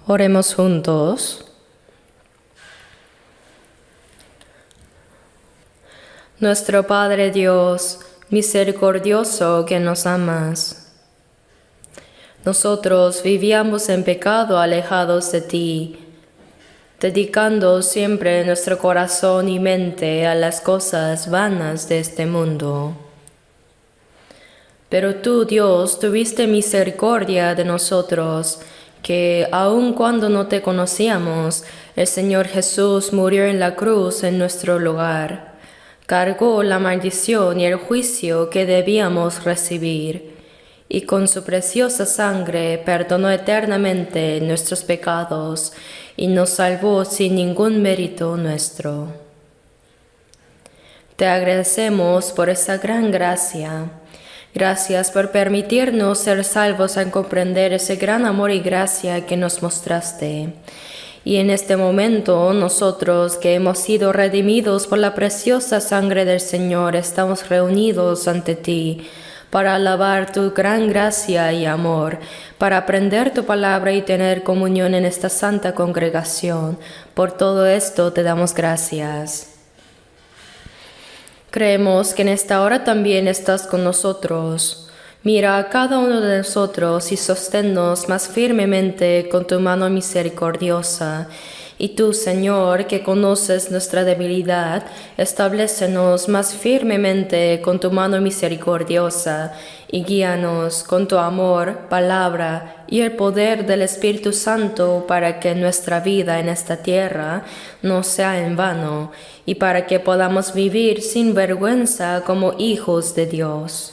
Oremos juntos. Nuestro Padre Dios, misericordioso que nos amas. Nosotros vivíamos en pecado alejados de ti, dedicando siempre nuestro corazón y mente a las cosas vanas de este mundo. Pero tú, Dios, tuviste misericordia de nosotros, que aun cuando no te conocíamos, el Señor Jesús murió en la cruz en nuestro lugar. Cargó la maldición y el juicio que debíamos recibir, y con su preciosa sangre perdonó eternamente nuestros pecados y nos salvó sin ningún mérito nuestro. Te agradecemos por esa gran gracia. Gracias por permitirnos ser salvos al comprender ese gran amor y gracia que nos mostraste. Y en este momento nosotros que hemos sido redimidos por la preciosa sangre del Señor estamos reunidos ante ti para alabar tu gran gracia y amor, para aprender tu palabra y tener comunión en esta santa congregación. Por todo esto te damos gracias. Creemos que en esta hora también estás con nosotros. Mira a cada uno de nosotros y sosténnos más firmemente con tu mano misericordiosa. Y tú, Señor, que conoces nuestra debilidad, establécenos más firmemente con tu mano misericordiosa y guíanos con tu amor, palabra y el poder del Espíritu Santo para que nuestra vida en esta tierra no sea en vano y para que podamos vivir sin vergüenza como hijos de Dios.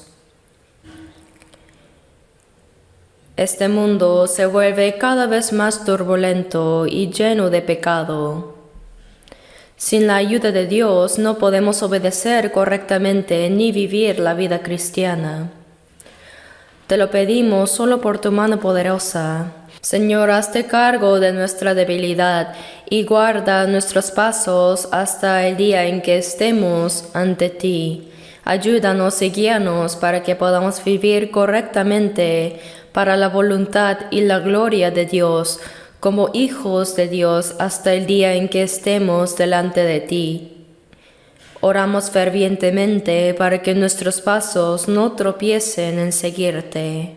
Este mundo se vuelve cada vez más turbulento y lleno de pecado. Sin la ayuda de Dios no podemos obedecer correctamente ni vivir la vida cristiana. Te lo pedimos solo por tu mano poderosa. Señor, hazte cargo de nuestra debilidad y guarda nuestros pasos hasta el día en que estemos ante ti. Ayúdanos y guíanos para que podamos vivir correctamente para la voluntad y la gloria de Dios, como hijos de Dios hasta el día en que estemos delante de ti. Oramos fervientemente para que nuestros pasos no tropiecen en seguirte.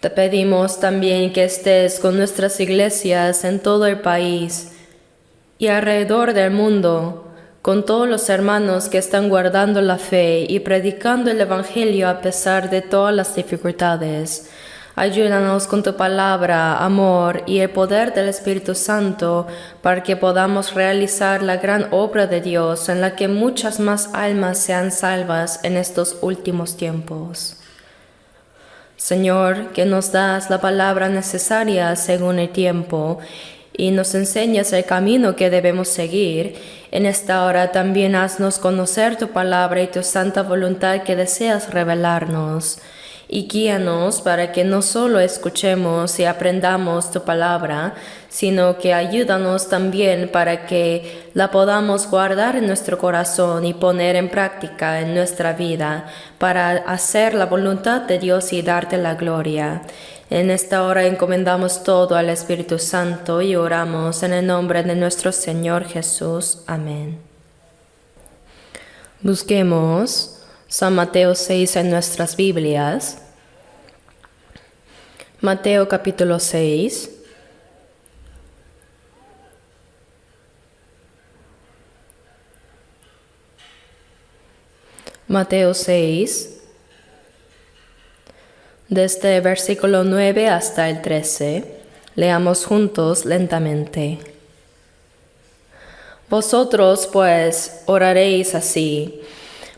Te pedimos también que estés con nuestras iglesias en todo el país y alrededor del mundo, con todos los hermanos que están guardando la fe y predicando el Evangelio a pesar de todas las dificultades. Ayúdanos con tu palabra, amor y el poder del Espíritu Santo para que podamos realizar la gran obra de Dios en la que muchas más almas sean salvas en estos últimos tiempos. Señor, que nos das la palabra necesaria según el tiempo y nos enseñas el camino que debemos seguir, en esta hora también haznos conocer tu palabra y tu santa voluntad que deseas revelarnos. Y guíanos para que no solo escuchemos y aprendamos tu palabra, sino que ayúdanos también para que la podamos guardar en nuestro corazón y poner en práctica en nuestra vida, para hacer la voluntad de Dios y darte la gloria. En esta hora encomendamos todo al Espíritu Santo y oramos en el nombre de nuestro Señor Jesús. Amén. Busquemos San Mateo 6 en nuestras Biblias. Mateo capítulo 6. Mateo 6. Desde el versículo 9 hasta el 13, leamos juntos lentamente. Vosotros, pues, oraréis así: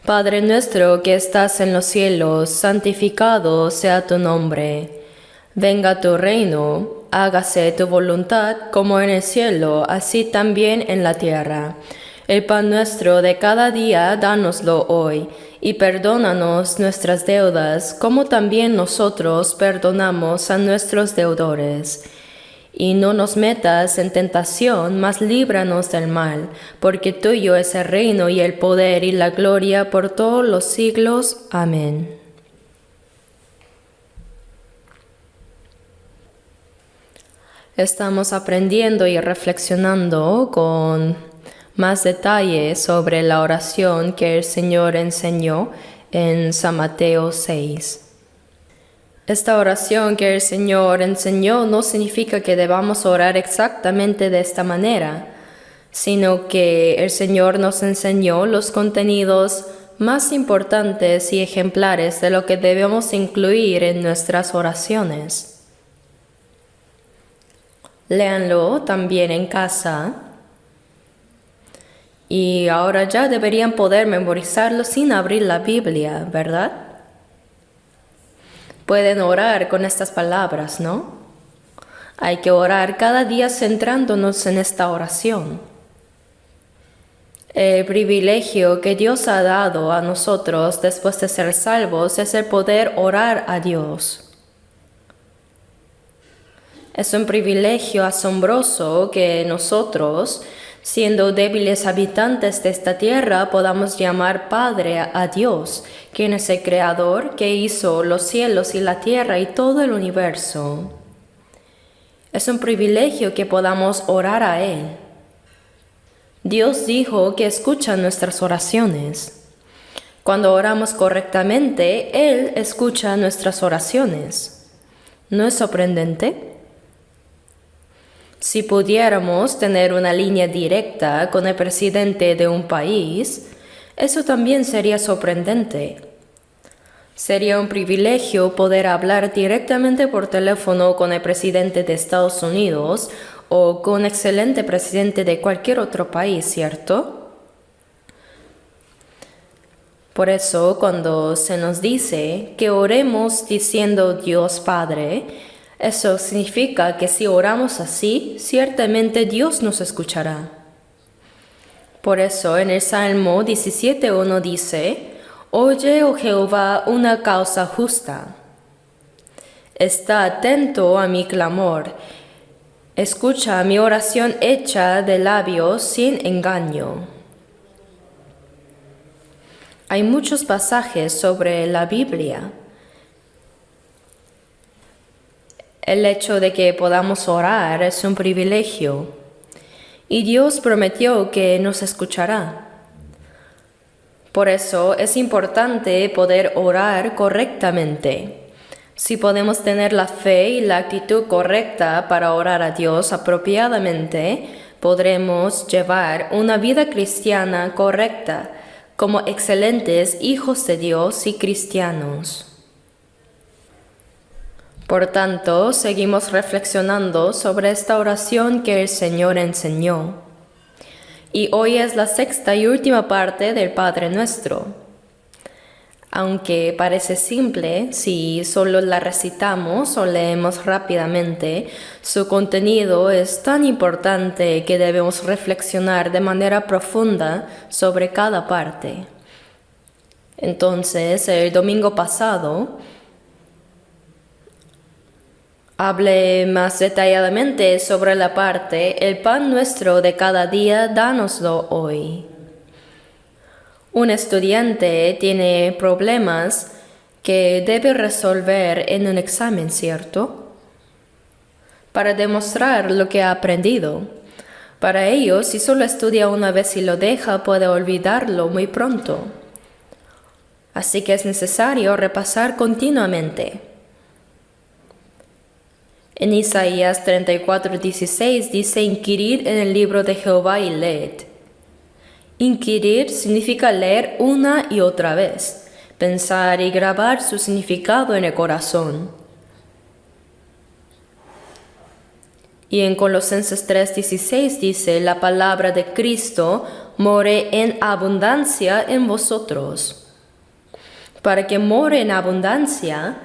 Padre nuestro que estás en los cielos, santificado sea tu nombre. Venga tu reino, hágase tu voluntad como en el cielo, así también en la tierra. El pan nuestro de cada día, dánoslo hoy, y perdónanos nuestras deudas, como también nosotros perdonamos a nuestros deudores. Y no nos metas en tentación, mas líbranos del mal, porque tuyo es el reino y el poder y la gloria por todos los siglos. Amén. Estamos aprendiendo y reflexionando con más detalle sobre la oración que el Señor enseñó en San Mateo 6. Esta oración que el Señor enseñó no significa que debamos orar exactamente de esta manera, sino que el Señor nos enseñó los contenidos más importantes y ejemplares de lo que debemos incluir en nuestras oraciones. Léanlo también en casa y ahora ya deberían poder memorizarlo sin abrir la Biblia, ¿verdad? Pueden orar con estas palabras, ¿no? Hay que orar cada día centrándonos en esta oración. El privilegio que Dios ha dado a nosotros después de ser salvos es el poder orar a Dios. Es un privilegio asombroso que nosotros, siendo débiles habitantes de esta tierra, podamos llamar Padre a Dios, quien es el Creador que hizo los cielos y la tierra y todo el universo. Es un privilegio que podamos orar a Él. Dios dijo que escucha nuestras oraciones. Cuando oramos correctamente, Él escucha nuestras oraciones. ¿No es sorprendente? Si pudiéramos tener una línea directa con el presidente de un país, eso también sería sorprendente. Sería un privilegio poder hablar directamente por teléfono con el presidente de Estados Unidos o con un excelente presidente de cualquier otro país, ¿cierto? Por eso, cuando se nos dice que oremos diciendo Dios Padre, eso significa que si oramos así, ciertamente Dios nos escuchará. Por eso en el Salmo 17:1 dice: Oye, oh Jehová, una causa justa. Está atento a mi clamor. Escucha mi oración hecha de labios sin engaño. Hay muchos pasajes sobre la Biblia. El hecho de que podamos orar es un privilegio y Dios prometió que nos escuchará. Por eso es importante poder orar correctamente. Si podemos tener la fe y la actitud correcta para orar a Dios apropiadamente, podremos llevar una vida cristiana correcta como excelentes hijos de Dios y cristianos. Por tanto, seguimos reflexionando sobre esta oración que el Señor enseñó. Y hoy es la sexta y última parte del Padre Nuestro. Aunque parece simple, si solo la recitamos o leemos rápidamente, su contenido es tan importante que debemos reflexionar de manera profunda sobre cada parte. Entonces, el domingo pasado, hablé más detalladamente sobre la parte el pan nuestro de cada día, dánoslo hoy. Un estudiante tiene problemas que debe resolver en un examen, ¿cierto? Para demostrar lo que ha aprendido. Para ello, si solo estudia una vez y lo deja, puede olvidarlo muy pronto. Así que es necesario repasar continuamente. En Isaías 34:16 dice: inquirid en el libro de Jehová y leed. Inquirir significa leer una y otra vez, pensar y grabar su significado en el corazón. Y en Colosenses 3:16 dice: la palabra de Cristo more en abundancia en vosotros. Para que more en abundancia,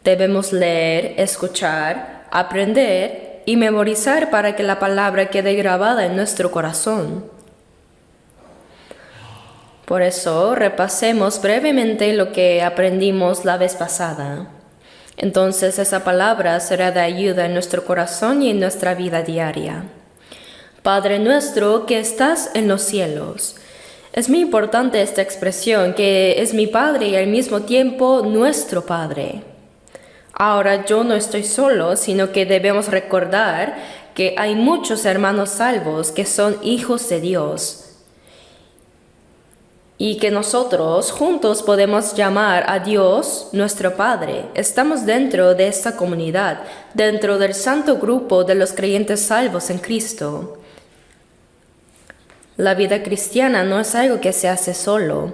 debemos leer, escuchar, aprender y memorizar para que la palabra quede grabada en nuestro corazón. Por eso, repasemos brevemente lo que aprendimos la vez pasada. Entonces, esa palabra será de ayuda en nuestro corazón y en nuestra vida diaria. Padre nuestro que estás en los cielos. Es muy importante esta expresión, que es mi Padre y al mismo tiempo nuestro Padre. Ahora yo no estoy solo, sino que debemos recordar que hay muchos hermanos salvos que son hijos de Dios y que nosotros juntos podemos llamar a Dios nuestro Padre. Estamos dentro de esta comunidad, dentro del santo grupo de los creyentes salvos en Cristo. La vida cristiana no es algo que se hace solo.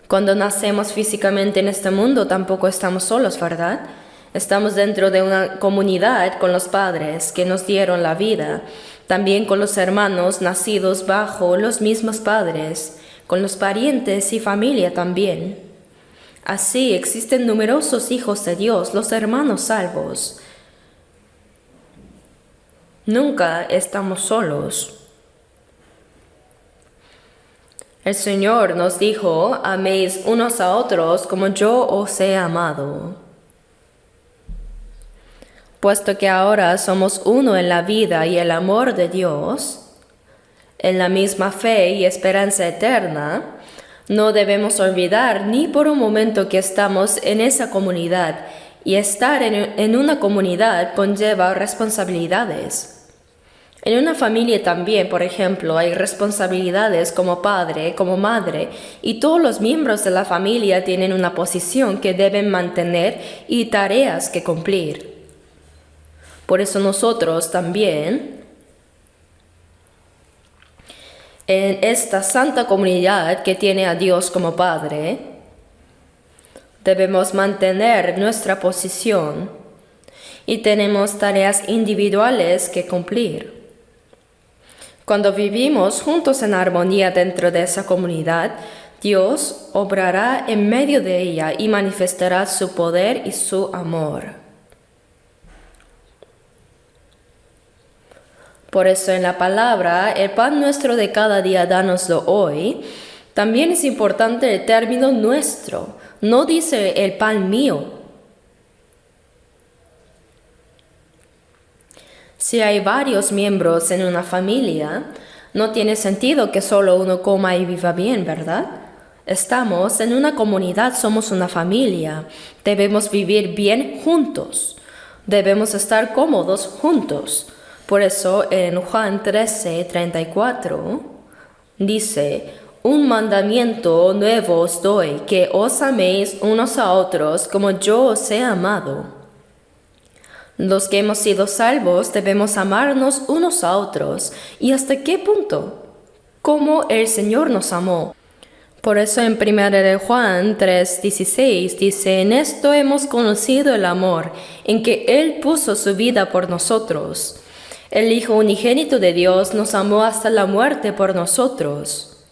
Cuando nacemos físicamente en este mundo tampoco estamos solos, ¿verdad? Estamos dentro de una comunidad con los padres que nos dieron la vida, también con los hermanos nacidos bajo los mismos padres, con los parientes y familia también. Así existen numerosos hijos de Dios, los hermanos salvos. Nunca estamos solos. El Señor nos dijo, améis unos a otros como yo os he amado. Puesto que ahora somos uno en la vida y el amor de Dios, en la misma fe y esperanza eterna, no debemos olvidar ni por un momento que estamos en esa comunidad, y estar en una comunidad conlleva responsabilidades. En una familia también, por ejemplo, hay responsabilidades como padre, como madre, y todos los miembros de la familia tienen una posición que deben mantener y tareas que cumplir. Por eso nosotros también, en esta santa comunidad que tiene a Dios como Padre, debemos mantener nuestra posición y tenemos tareas individuales que cumplir. Cuando vivimos juntos en armonía dentro de esa comunidad, Dios obrará en medio de ella y manifestará su poder y su amor. Por eso en la palabra, el pan nuestro de cada día, dánoslo hoy, también es importante el término nuestro. No dice el pan mío. Si hay varios miembros en una familia, no tiene sentido que solo uno coma y viva bien, ¿verdad? Estamos en una comunidad, somos una familia. Debemos vivir bien juntos. Debemos estar cómodos juntos. Por eso en Juan 13:34 dice, un mandamiento nuevo os doy, que os améis unos a otros como yo os he amado. Los que hemos sido salvos debemos amarnos unos a otros. ¿Y hasta qué punto? Como el Señor nos amó. Por eso en 1 Juan 3:16 dice, en esto hemos conocido el amor, en que Él puso su vida por nosotros. El Hijo unigénito de Dios nos amó hasta la muerte por nosotros.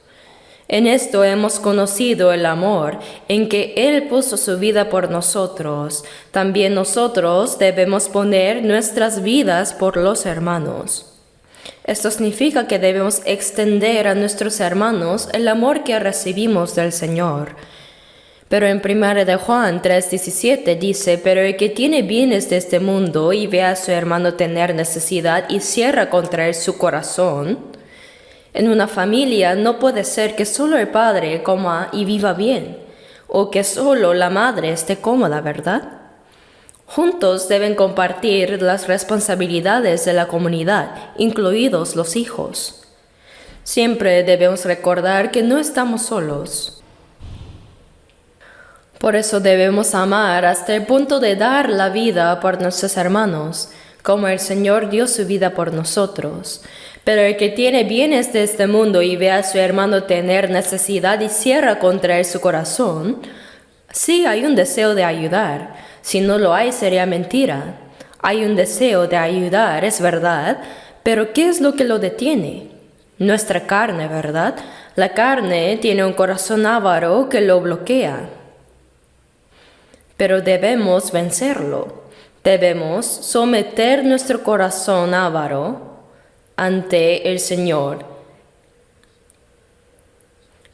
En esto hemos conocido el amor, en que Él puso su vida por nosotros. También nosotros debemos poner nuestras vidas por los hermanos. Esto significa que debemos extender a nuestros hermanos el amor que recibimos del Señor. Pero en 1 Juan 3:17 dice, pero el que tiene bienes de este mundo y ve a su hermano tener necesidad y cierra contra él su corazón, en una familia no puede ser que solo el padre coma y viva bien, o que solo la madre esté cómoda, ¿verdad? Juntos deben compartir las responsabilidades de la comunidad, incluidos los hijos. Siempre debemos recordar que no estamos solos. Por eso debemos amar hasta el punto de dar la vida por nuestros hermanos, como el Señor dio su vida por nosotros. Pero el que tiene bienes de este mundo y ve a su hermano tener necesidad y cierra contra él su corazón, sí hay un deseo de ayudar. Si no lo hay, sería mentira. Hay un deseo de ayudar, es verdad, pero ¿qué es lo que lo detiene? Nuestra carne, ¿verdad? La carne tiene un corazón avaro que lo bloquea. Pero debemos vencerlo. Debemos someter nuestro corazón avaro ante el Señor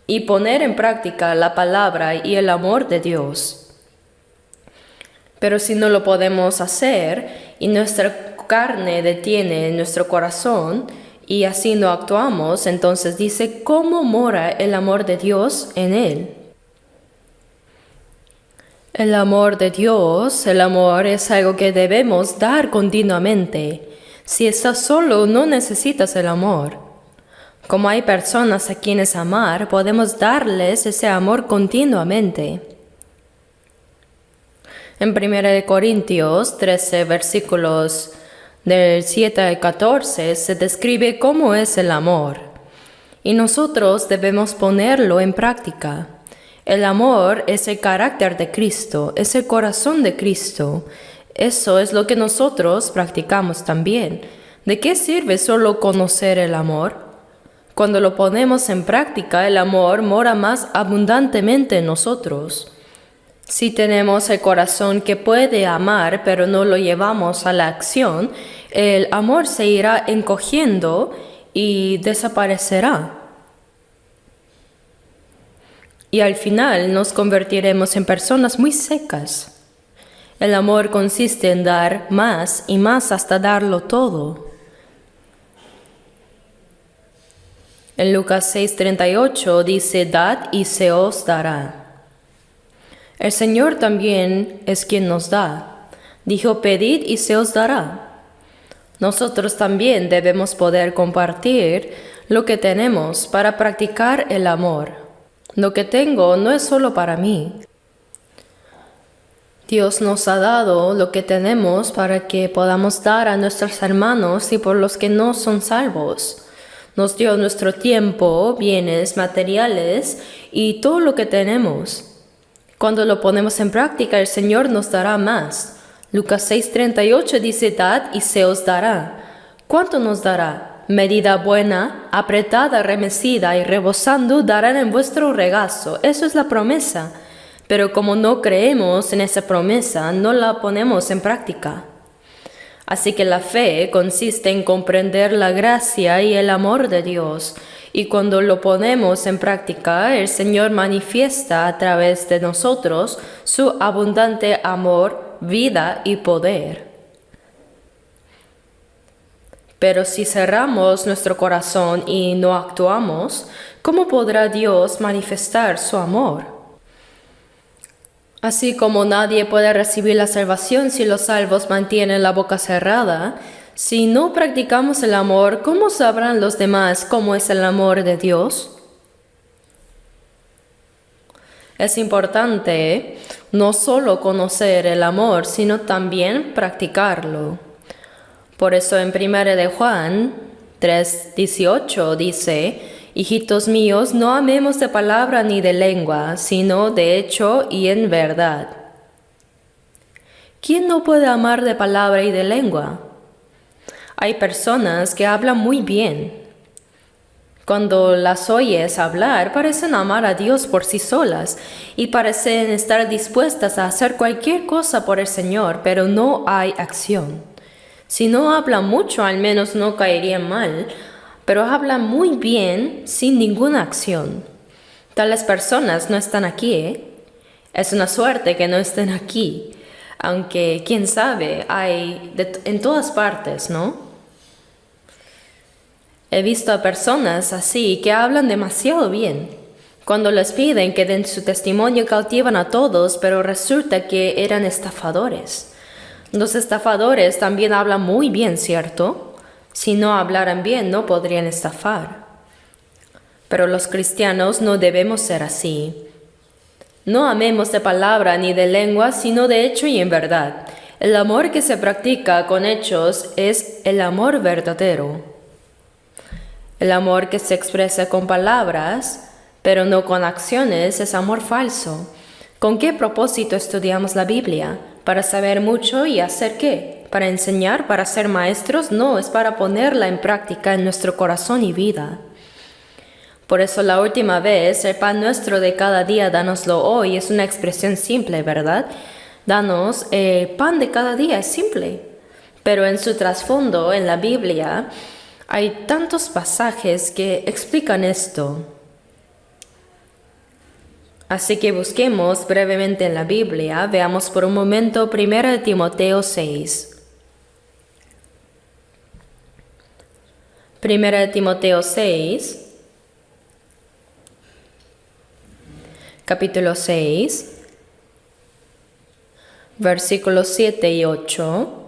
y poner en práctica la palabra y el amor de Dios. Pero si no lo podemos hacer y nuestra carne detiene nuestro corazón y así no actuamos, entonces dice, ¿cómo mora el amor de Dios en él? El amor de Dios, el amor es algo que debemos dar continuamente. Si estás solo, no necesitas el amor. Como hay personas a quienes amar, podemos darles ese amor continuamente. En 1 Corintios 13, versículos del 7 al 14, se describe cómo es el amor. Y nosotros debemos ponerlo en práctica. El amor es el carácter de Cristo, es el corazón de Cristo. Eso es lo que nosotros practicamos también. ¿De qué sirve solo conocer el amor? Cuando lo ponemos en práctica, el amor mora más abundantemente en nosotros. Si tenemos el corazón que puede amar, pero no lo llevamos a la acción, el amor se irá encogiendo y desaparecerá. Y al final nos convertiremos en personas muy secas. El amor consiste en dar más y más hasta darlo todo. En Lucas 6:38 dice, dad y se os dará. El Señor también es quien nos da. Dijo, pedid y se os dará. Nosotros también debemos poder compartir lo que tenemos para practicar el amor. Lo que tengo no es solo para mí. Dios nos ha dado lo que tenemos para que podamos dar a nuestros hermanos y por los que no son salvos. Nos dio nuestro tiempo, bienes, materiales y todo lo que tenemos. Cuando lo ponemos en práctica, el Señor nos dará más. Lucas 6:38 dice, dad y se os dará. ¿Cuánto nos dará? Medida buena, apretada, remecida y rebosando darán en vuestro regazo. Eso es la promesa. Pero como no creemos en esa promesa, no la ponemos en práctica. Así que la fe consiste en comprender la gracia y el amor de Dios. Y cuando lo ponemos en práctica, el Señor manifiesta a través de nosotros su abundante amor, vida y poder. Pero si cerramos nuestro corazón y no actuamos, ¿cómo podrá Dios manifestar su amor? Así como nadie puede recibir la salvación si los salvos mantienen la boca cerrada, si no practicamos el amor, ¿cómo sabrán los demás cómo es el amor de Dios? Es importante no solo conocer el amor, sino también practicarlo. Por eso en 1 de Juan 3:18 dice, hijitos míos, no amemos de palabra ni de lengua, sino de hecho y en verdad. ¿Quién no puede amar de palabra y de lengua? Hay personas que hablan muy bien. Cuando las oyes hablar, parecen amar a Dios por sí solas y parecen estar dispuestas a hacer cualquier cosa por el Señor, pero no hay acción. Si no hablan mucho, al menos no caerían mal, pero hablan muy bien sin ninguna acción. Tales personas no están aquí, ¿eh? Es una suerte que no estén aquí, aunque quién sabe, hay en todas partes, ¿no? He visto a personas así que hablan demasiado bien. Cuando les piden que den su testimonio cautivan a todos, pero resulta que eran estafadores. Los estafadores también hablan muy bien, ¿cierto? Si no hablaran bien, no podrían estafar. Pero los cristianos no debemos ser así. No amemos de palabra ni de lengua, sino de hecho y en verdad. El amor que se practica con hechos es el amor verdadero. El amor que se expresa con palabras, pero no con acciones, es amor falso. ¿Con qué propósito estudiamos la Biblia? ¿Para saber mucho y hacer qué? ¿Para enseñar? ¿Para ser maestros? No, es para ponerla en práctica en nuestro corazón y vida. Por eso la última vez, el pan nuestro de cada día, dánoslo hoy, es una expresión simple, ¿verdad? Danos el pan de cada día, es simple. Pero en su trasfondo, en la Biblia, hay tantos pasajes que explican esto. Así que busquemos brevemente en la Biblia, veamos por un momento 1 Timoteo 6. 1 Timoteo 6, capítulo 6, versículos 7 y 8.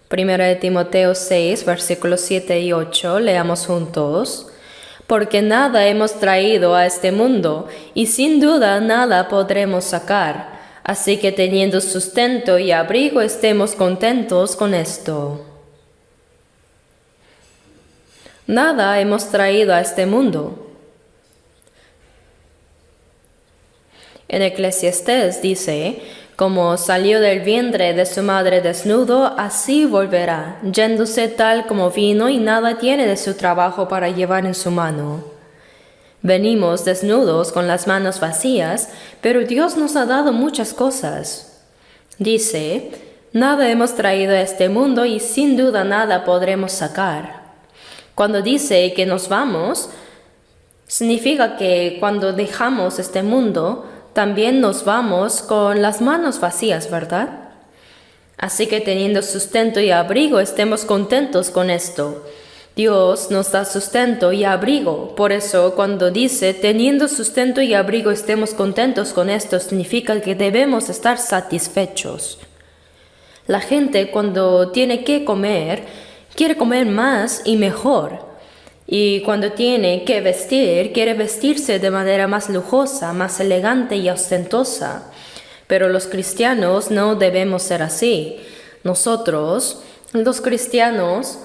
Primera de Timoteo 6, versículos 7 y 8, leamos juntos. Porque nada hemos traído a este mundo, y sin duda nada podremos sacar. Así que teniendo sustento y abrigo estemos contentos con esto. Nada hemos traído a este mundo. En Eclesiastés dice, como salió del vientre de su madre desnudo, así volverá, yéndose tal como vino y nada tiene de su trabajo para llevar en su mano. Venimos desnudos con las manos vacías, pero Dios nos ha dado muchas cosas. Dice, nada hemos traído a este mundo y sin duda nada podremos sacar. Cuando dice que nos vamos, significa que cuando dejamos este mundo, también nos vamos con las manos vacías, ¿verdad? Así que teniendo sustento y abrigo, estemos contentos con esto. Dios nos da sustento y abrigo. Por eso, cuando dice, teniendo sustento y abrigo, estemos contentos con esto, significa que debemos estar satisfechos. La gente, cuando tiene que comer, quiere comer más y mejor. Y cuando tiene que vestir, quiere vestirse de manera más lujosa, más elegante y ostentosa. Pero los cristianos no debemos ser así. Nosotros, los cristianos,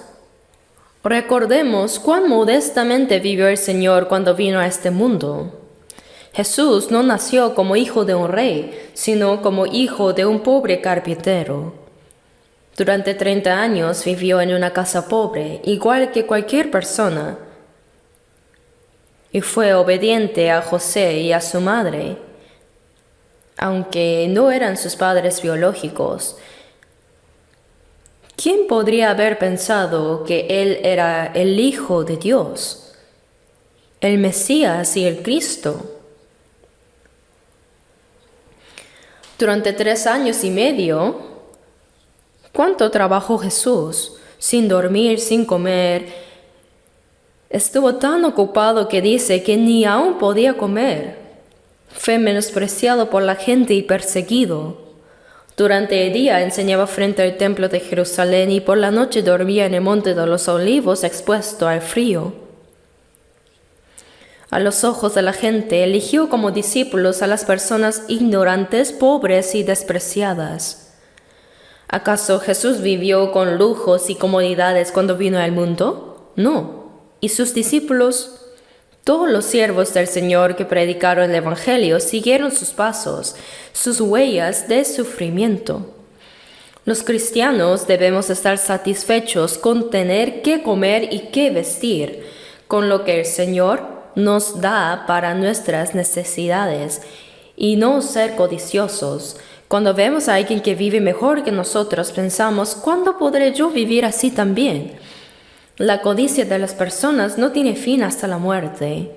recordemos cuán modestamente vivió el Señor cuando vino a este mundo. Jesús no nació como hijo de un rey, sino como hijo de un pobre carpintero. Durante 30 años vivió en una casa pobre, igual que cualquier persona, y fue obediente a José y a su madre, aunque no eran sus padres biológicos. ¿Quién podría haber pensado que él era el Hijo de Dios, el Mesías y el Cristo? Durante 3 años y medio, ¿cuánto trabajó Jesús? Sin dormir, sin comer. Estuvo tan ocupado que dice que ni aún podía comer. Fue menospreciado por la gente y perseguido. Durante el día enseñaba frente al templo de Jerusalén y por la noche dormía en el monte de los olivos expuesto al frío. A los ojos de la gente eligió como discípulos a las personas ignorantes, pobres y despreciadas. ¿Acaso Jesús vivió con lujos y comodidades cuando vino al mundo? No. ¿Y sus discípulos? Todos los siervos del Señor que predicaron el Evangelio siguieron sus pasos, sus huellas de sufrimiento. Los cristianos debemos estar satisfechos con tener qué comer y qué vestir, con lo que el Señor nos da para nuestras necesidades, y no ser codiciosos. Cuando vemos a alguien que vive mejor que nosotros, pensamos, ¿cuándo podré yo vivir así también? La codicia de las personas no tiene fin hasta la muerte.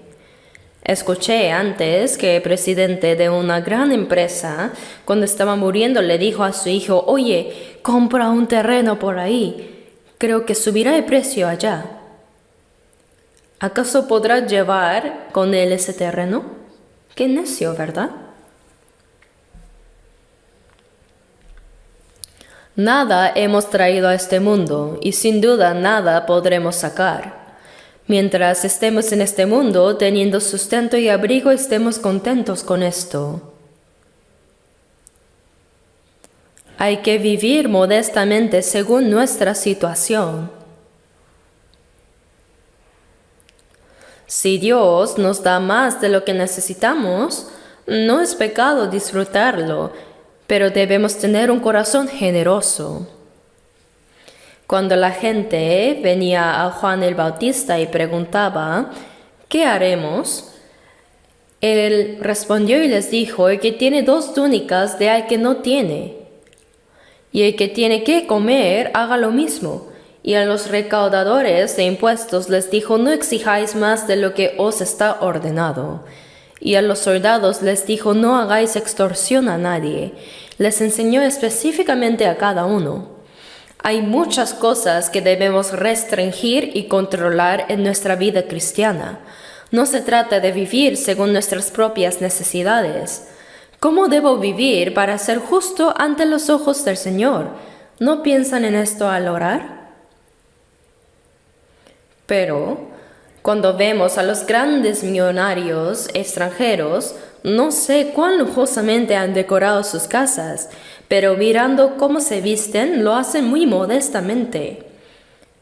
Escuché antes que el presidente de una gran empresa, cuando estaba muriendo, le dijo a su hijo, oye, compra un terreno por ahí, creo que subirá el precio allá. ¿Acaso podrá llevar con él ese terreno? Qué necio, ¿verdad? Nada hemos traído a este mundo y sin duda nada podremos sacar. Mientras estemos en este mundo, teniendo sustento y abrigo, estemos contentos con esto. Hay que vivir modestamente según nuestra situación. Si Dios nos da más de lo que necesitamos, no es pecado disfrutarlo, pero debemos tener un corazón generoso. Cuando la gente venía a Juan el Bautista y preguntaba, ¿qué haremos? Él respondió y les dijo, el que tiene 2 túnicas, dé al que no tiene. Y el que tiene que comer, haga lo mismo. Y a los recaudadores de impuestos les dijo, no exijáis más de lo que os está ordenado. Y a los soldados les dijo, no hagáis extorsión a nadie. Les enseñó específicamente a cada uno. Hay muchas cosas que debemos restringir y controlar en nuestra vida cristiana. No se trata de vivir según nuestras propias necesidades. ¿Cómo debo vivir para ser justo ante los ojos del Señor? ¿No piensan en esto al orar? Pero cuando vemos a los grandes millonarios extranjeros, no sé cuán lujosamente han decorado sus casas, pero mirando cómo se visten, lo hacen muy modestamente.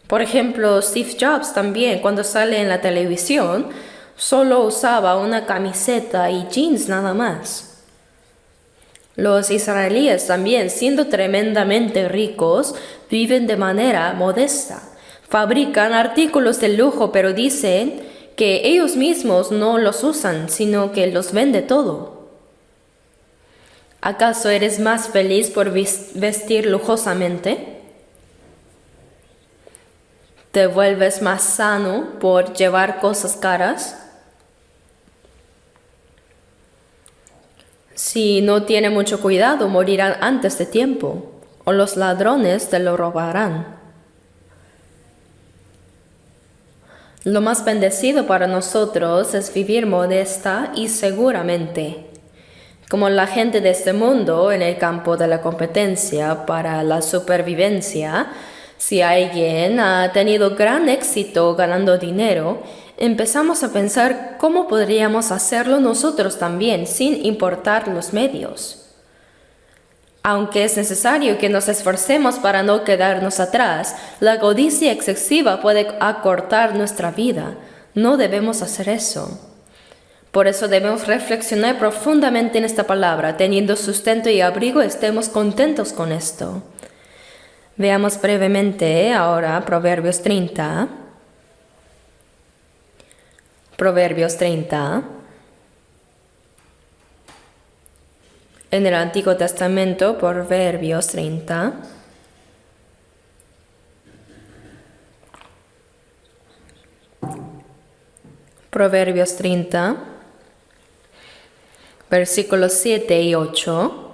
Por ejemplo, Steve Jobs también, cuando sale en la televisión, solo usaba una camiseta y jeans nada más. Los israelíes también, siendo tremendamente ricos, viven de manera modesta. Fabrican artículos de lujo, pero dicen que ellos mismos no los usan, sino que los vende todo. ¿Acaso eres más feliz por vestir lujosamente? ¿Te vuelves más sano por llevar cosas caras? Si no tiene mucho cuidado, morirán antes de tiempo, o los ladrones te lo robarán. Lo más bendecido para nosotros es vivir modesta y seguramente. Como la gente de este mundo en el campo de la competencia para la supervivencia, si alguien ha tenido gran éxito ganando dinero, empezamos a pensar cómo podríamos hacerlo nosotros también, sin importar los medios. Aunque es necesario que nos esforcemos para no quedarnos atrás, la codicia excesiva puede acortar nuestra vida. No debemos hacer eso. Por eso debemos reflexionar profundamente en esta palabra. Teniendo sustento y abrigo, estemos contentos con esto. Veamos brevemente ahora Proverbios 30. Proverbios 30. En el Antiguo Testamento, Proverbios 30. Proverbios 30, versículos 7 y 8.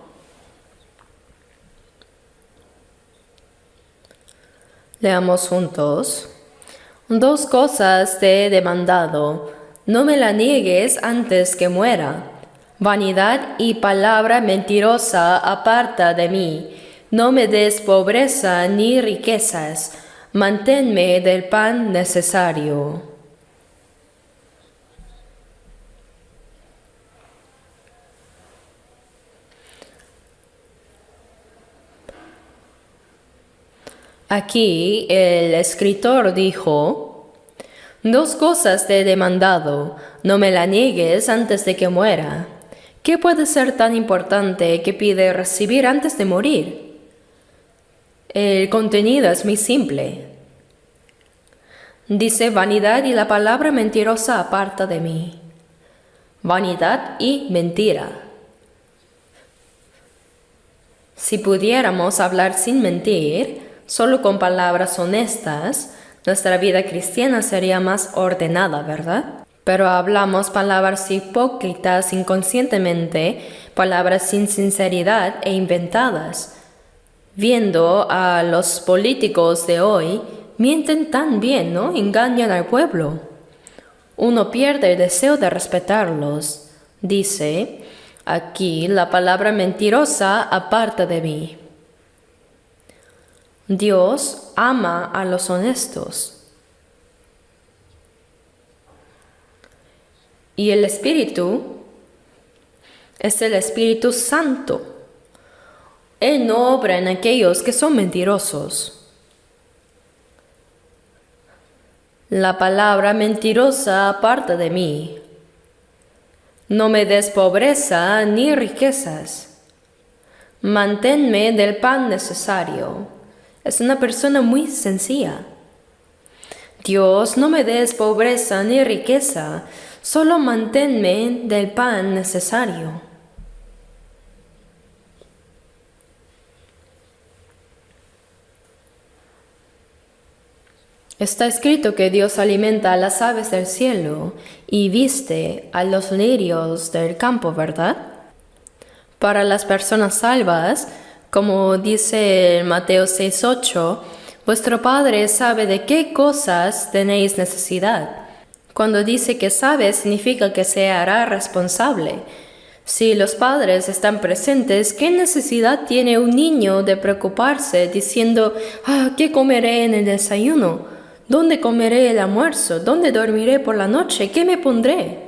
Leamos juntos. 2 cosas te he demandado, no me la niegues antes que muera. Vanidad y palabra mentirosa aparta de mí. No me des pobreza ni riquezas. Manténme del pan necesario. Aquí el escritor dijo: 2 cosas te he demandado, no me la niegues antes de que muera. ¿Qué puede ser tan importante que pide recibir antes de morir? El contenido es muy simple. Dice: vanidad y la palabra mentirosa aparta de mí. Vanidad y mentira. Si pudiéramos hablar sin mentir, solo con palabras honestas, nuestra vida cristiana sería más ordenada, ¿verdad? Pero hablamos palabras hipócritas inconscientemente, palabras sin sinceridad e inventadas. Viendo a los políticos de hoy, mienten tan bien, ¿no? Engañan al pueblo. Uno pierde el deseo de respetarlos. Dice aquí: la palabra mentirosa aparta de mí. Dios ama a los honestos. Y el Espíritu es el Espíritu Santo. Él no obra en aquellos que son mentirosos. La palabra mentirosa aparta de mí. No me des pobreza ni riquezas. Manténme del pan necesario. Es una persona muy sencilla. Dios, no me des pobreza ni riqueza, solo manténme del pan necesario. Está escrito que Dios alimenta a las aves del cielo y viste a los lirios del campo, ¿verdad? Para las personas salvas, como dice Mateo 6:8, vuestro Padre sabe de qué cosas tenéis necesidad. Cuando dice que sabe, significa que se hará responsable. Si los padres están presentes, ¿qué necesidad tiene un niño de preocuparse diciendo, ¿qué comeré en el desayuno? ¿Dónde comeré el almuerzo? ¿Dónde dormiré por la noche? ¿Qué me pondré?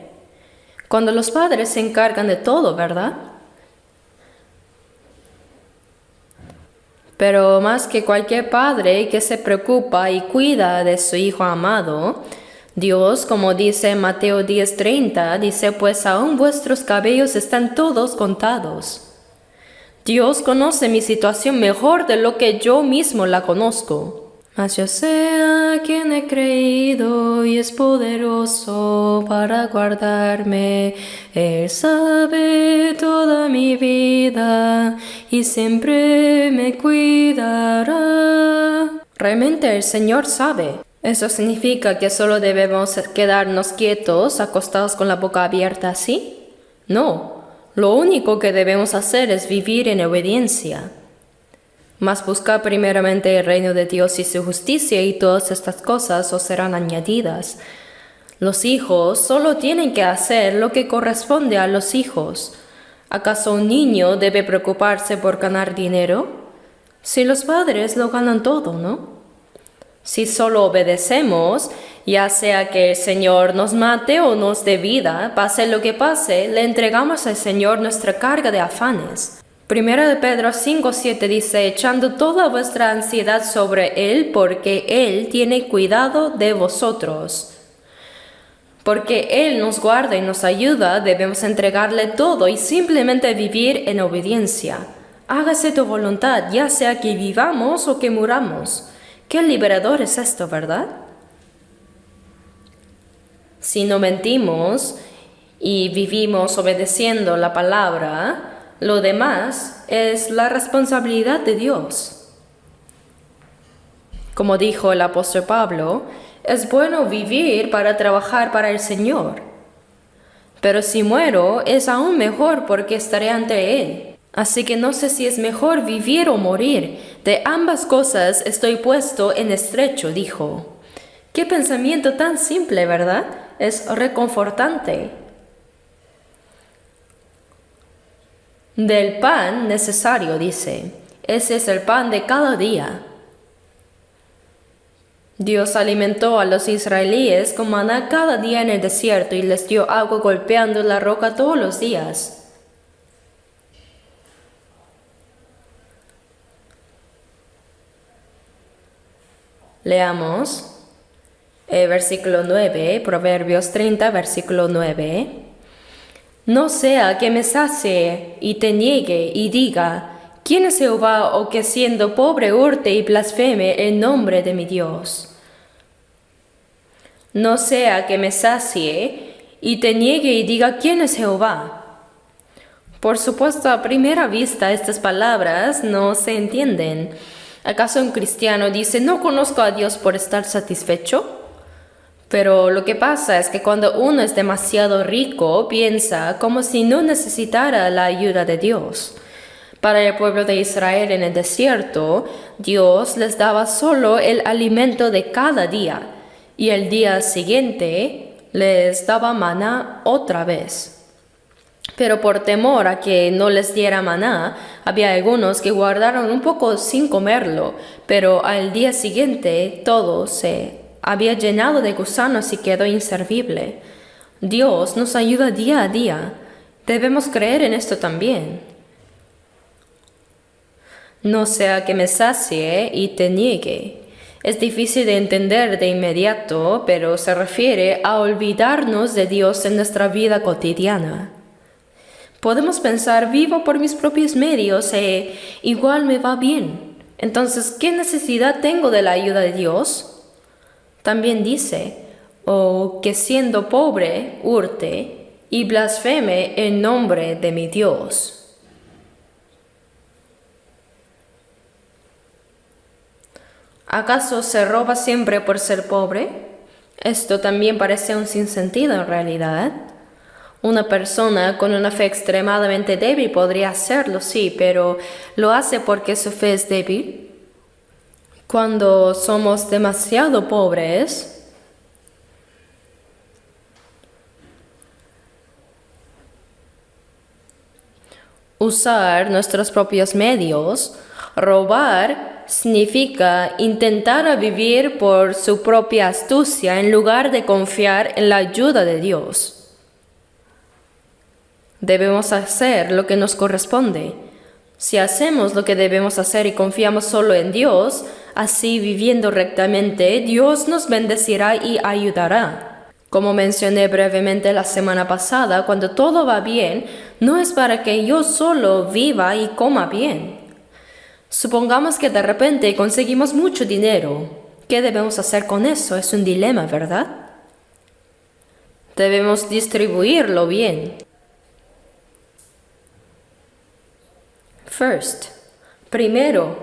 Cuando los padres se encargan de todo, ¿verdad? Pero más que cualquier padre que se preocupa y cuida de su hijo amado, Dios, como dice en Mateo 10:30, dice, pues aún vuestros cabellos están todos contados. Dios conoce mi situación mejor de lo que yo mismo la conozco. Mas yo sé a quien he creído y es poderoso para guardarme. Él sabe toda mi vida y siempre me cuidará. Realmente el Señor sabe. ¿Eso significa que solo debemos quedarnos quietos, acostados con la boca abierta así? No. Lo único que debemos hacer es vivir en obediencia. Mas buscar primeramente el reino de Dios y su justicia, y todas estas cosas os serán añadidas. Los hijos solo tienen que hacer lo que corresponde a los hijos. ¿Acaso un niño debe preocuparse por ganar dinero? Si los padres lo ganan todo, ¿no? Si solo obedecemos, ya sea que el Señor nos mate o nos dé vida, pase lo que pase, le entregamos al Señor nuestra carga de afanes. 1 de Pedro 5:7 dice, echando toda vuestra ansiedad sobre Él, porque Él tiene cuidado de vosotros. Porque Él nos guarda y nos ayuda, debemos entregarle todo y simplemente vivir en obediencia. Hágase tu voluntad, ya sea que vivamos o que muramos. Qué liberador es esto, ¿verdad? Si no mentimos y vivimos obedeciendo la palabra, lo demás es la responsabilidad de Dios. Como dijo el apóstol Pablo, es bueno vivir para trabajar para el Señor. Pero si muero, es aún mejor porque estaré ante Él. Así que no sé si es mejor vivir o morir. De ambas cosas estoy puesto en estrecho, dijo. Qué pensamiento tan simple, ¿verdad? Es reconfortante. Del pan necesario, dice. Ese es el pan de cada día. Dios alimentó a los israelíes con maná cada día en el desierto y les dio agua golpeando la roca todos los días. Leamos el versículo 9, Proverbios 30, versículo 9. No sea que me sacie y te niegue y diga, ¿quién es Jehová? O que siendo pobre hurte y blasfeme el nombre de mi Dios. No sea que me sacie y te niegue y diga, ¿quién es Jehová? Por supuesto, a primera vista estas palabras no se entienden. ¿Acaso un cristiano dice, no conozco a Dios por estar satisfecho? Pero lo que pasa es que cuando uno es demasiado rico, piensa como si no necesitara la ayuda de Dios. Para el pueblo de Israel en el desierto, Dios les daba solo el alimento de cada día, y el día siguiente les daba maná otra vez. Pero por temor a que no les diera maná, había algunos que guardaron un poco sin comerlo, pero al día siguiente todo se había llenado de gusanos y quedó inservible. Dios nos ayuda día a día. Debemos creer en esto también. No sea que me sacie y te niegue. Es difícil de entender de inmediato, pero se refiere a olvidarnos de Dios en nuestra vida cotidiana. Podemos pensar, vivo por mis propios medios e igual me va bien. Entonces, ¿qué necesidad tengo de la ayuda de Dios? También dice, que siendo pobre, hurte y blasfeme el nombre de mi Dios. ¿Acaso se roba siempre por ser pobre? Esto también parece un sinsentido en realidad. Una persona con una fe extremadamente débil podría hacerlo, sí, pero ¿lo hace porque su fe es débil? Cuando somos demasiado pobres, usar nuestros propios medios. Robar significa intentar vivir por su propia astucia en lugar de confiar en la ayuda de Dios. Debemos hacer lo que nos corresponde. Si hacemos lo que debemos hacer y confiamos solo en Dios, así viviendo rectamente, Dios nos bendecirá y ayudará. Como mencioné brevemente la semana pasada, cuando todo va bien, no es para que yo solo viva y coma bien. Supongamos que de repente conseguimos mucho dinero. ¿Qué debemos hacer con eso? Es un dilema, ¿verdad? Debemos distribuirlo bien. Primero,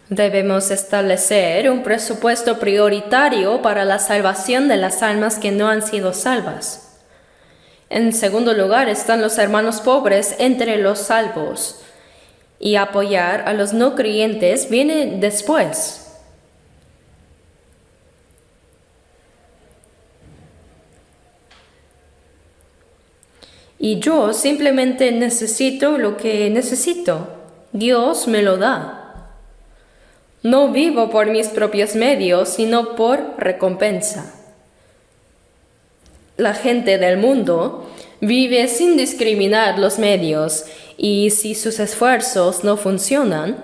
debemos establecer un presupuesto prioritario para la salvación de las almas que no han sido salvas. En segundo lugar están los hermanos pobres entre los salvos. Y apoyar a los no creyentes viene después. Y yo simplemente necesito lo que necesito. Dios me lo da. No vivo por mis propios medios, sino por recompensa. La gente del mundo vive sin discriminar los medios y si sus esfuerzos no funcionan,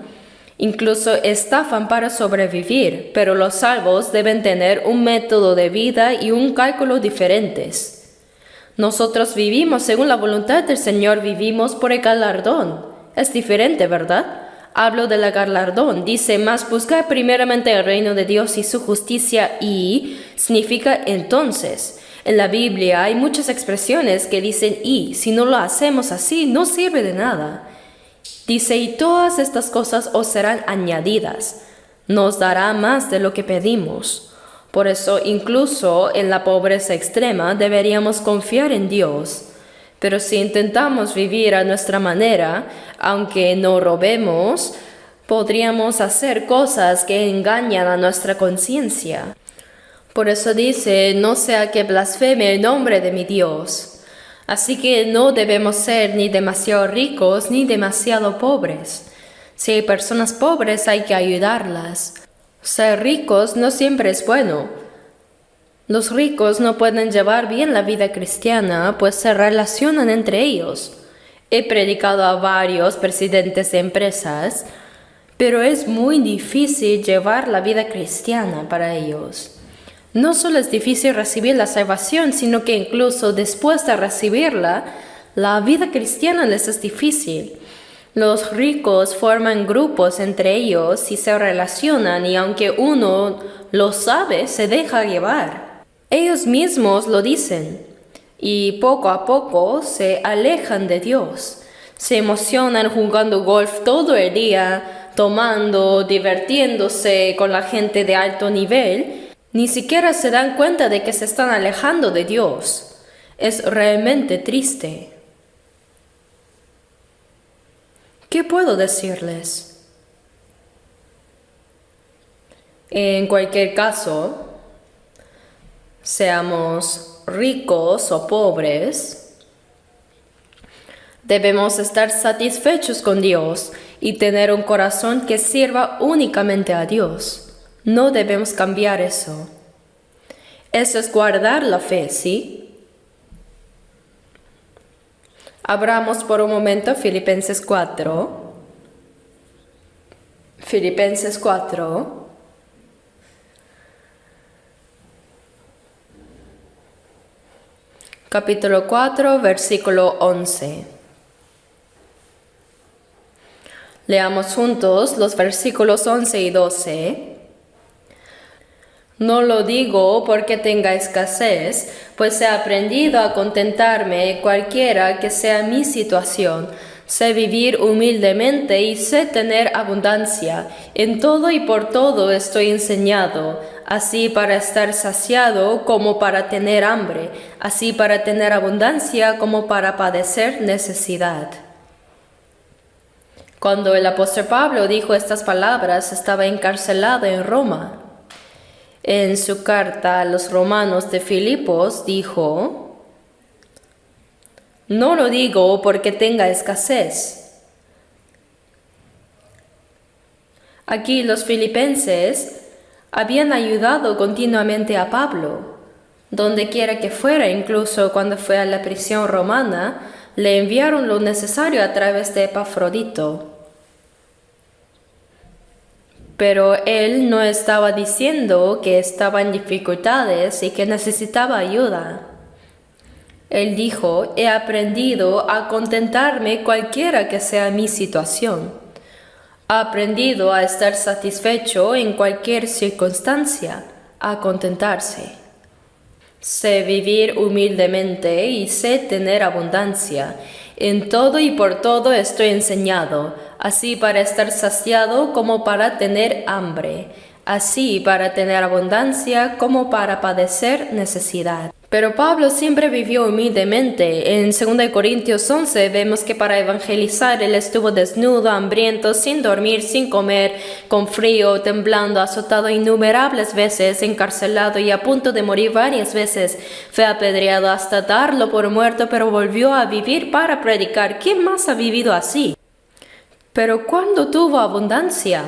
incluso estafan para sobrevivir, pero los salvos deben tener un método de vida y un cálculo diferentes. Nosotros vivimos según la voluntad del Señor, vivimos por el galardón. Es diferente, ¿verdad? Hablo del galardón. Dice, mas buscad primeramente el reino de Dios y su justicia y significa entonces. En la Biblia hay muchas expresiones que dicen y. Si no lo hacemos así, no sirve de nada. Dice, y todas estas cosas os serán añadidas. Nos dará más de lo que pedimos. Por eso, incluso en la pobreza extrema, deberíamos confiar en Dios. Pero si intentamos vivir a nuestra manera, aunque no robemos, podríamos hacer cosas que engañan a nuestra conciencia. Por eso dice, no sea que blasfeme el nombre de mi Dios. Así que no debemos ser ni demasiado ricos ni demasiado pobres. Si hay personas pobres, hay que ayudarlas. Ser ricos no siempre es bueno. Los ricos no pueden llevar bien la vida cristiana, pues se relacionan entre ellos. He predicado a varios presidentes de empresas, pero es muy difícil llevar la vida cristiana para ellos. No solo es difícil recibir la salvación, sino que incluso después de recibirla, la vida cristiana les es difícil. Los ricos forman grupos entre ellos y se relacionan y aunque uno lo sabe, se deja llevar. Ellos mismos lo dicen y poco a poco se alejan de Dios. Se emocionan jugando golf todo el día, tomando, divirtiéndose con la gente de alto nivel. Ni siquiera se dan cuenta de que se están alejando de Dios. Es realmente triste. ¿Qué puedo decirles? En cualquier caso, seamos ricos o pobres, debemos estar satisfechos con Dios y tener un corazón que sirva únicamente a Dios. No debemos cambiar eso. Eso es guardar la fe, ¿sí? Abramos por un momento Filipenses 4. Filipenses 4. Capítulo 4, versículo 11. Leamos juntos los versículos 11 y 12. No lo digo porque tenga escasez, pues he aprendido a contentarme cualquiera que sea mi situación. Sé vivir humildemente y sé tener abundancia. En todo y por todo estoy enseñado, así para estar saciado como para tener hambre, así para tener abundancia como para padecer necesidad. Cuando el apóstol Pablo dijo estas palabras, estaba encarcelado en Roma. En su carta a los romanos de Filipos dijo, No lo digo porque tenga escasez. Aquí los filipenses habían ayudado continuamente a Pablo. Donde quiera que fuera, incluso cuando fue a la prisión romana, le enviaron lo necesario a través de Epafrodito. Pero él no estaba diciendo que estaba en dificultades y que necesitaba ayuda. Él dijo, he aprendido a contentarme cualquiera que sea mi situación. He aprendido a estar satisfecho en cualquier circunstancia, a contentarse. Sé vivir humildemente y sé tener abundancia. En todo y por todo estoy enseñado, así para estar saciado como para tener hambre, así para tener abundancia como para padecer necesidad. Pero Pablo siempre vivió humildemente. En 2 Corintios 11 vemos que para evangelizar él estuvo desnudo, hambriento, sin dormir, sin comer, con frío, temblando, azotado innumerables veces, encarcelado y a punto de morir varias veces. Fue apedreado hasta darlo por muerto, pero volvió a vivir para predicar. ¿Quién más ha vivido así? Pero ¿cuándo tuvo abundancia?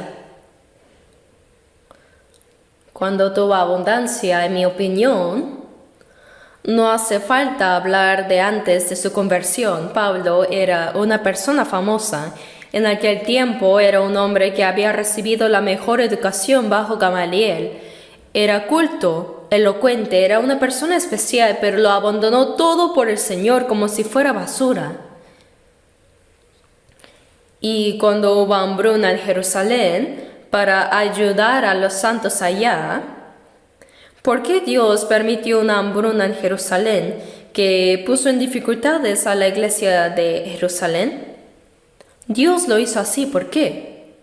Cuando tuvo abundancia, en mi opinión, no hace falta hablar de antes de su conversión. Pablo era una persona famosa. En aquel tiempo era un hombre que había recibido la mejor educación bajo Gamaliel. Era culto, elocuente, era una persona especial, pero lo abandonó todo por el Señor como si fuera basura. Y cuando hubo hambruna en Jerusalén, para ayudar a los santos allá, ¿por qué Dios permitió una hambruna en Jerusalén que puso en dificultades a la iglesia de Jerusalén? Dios lo hizo así, ¿por qué?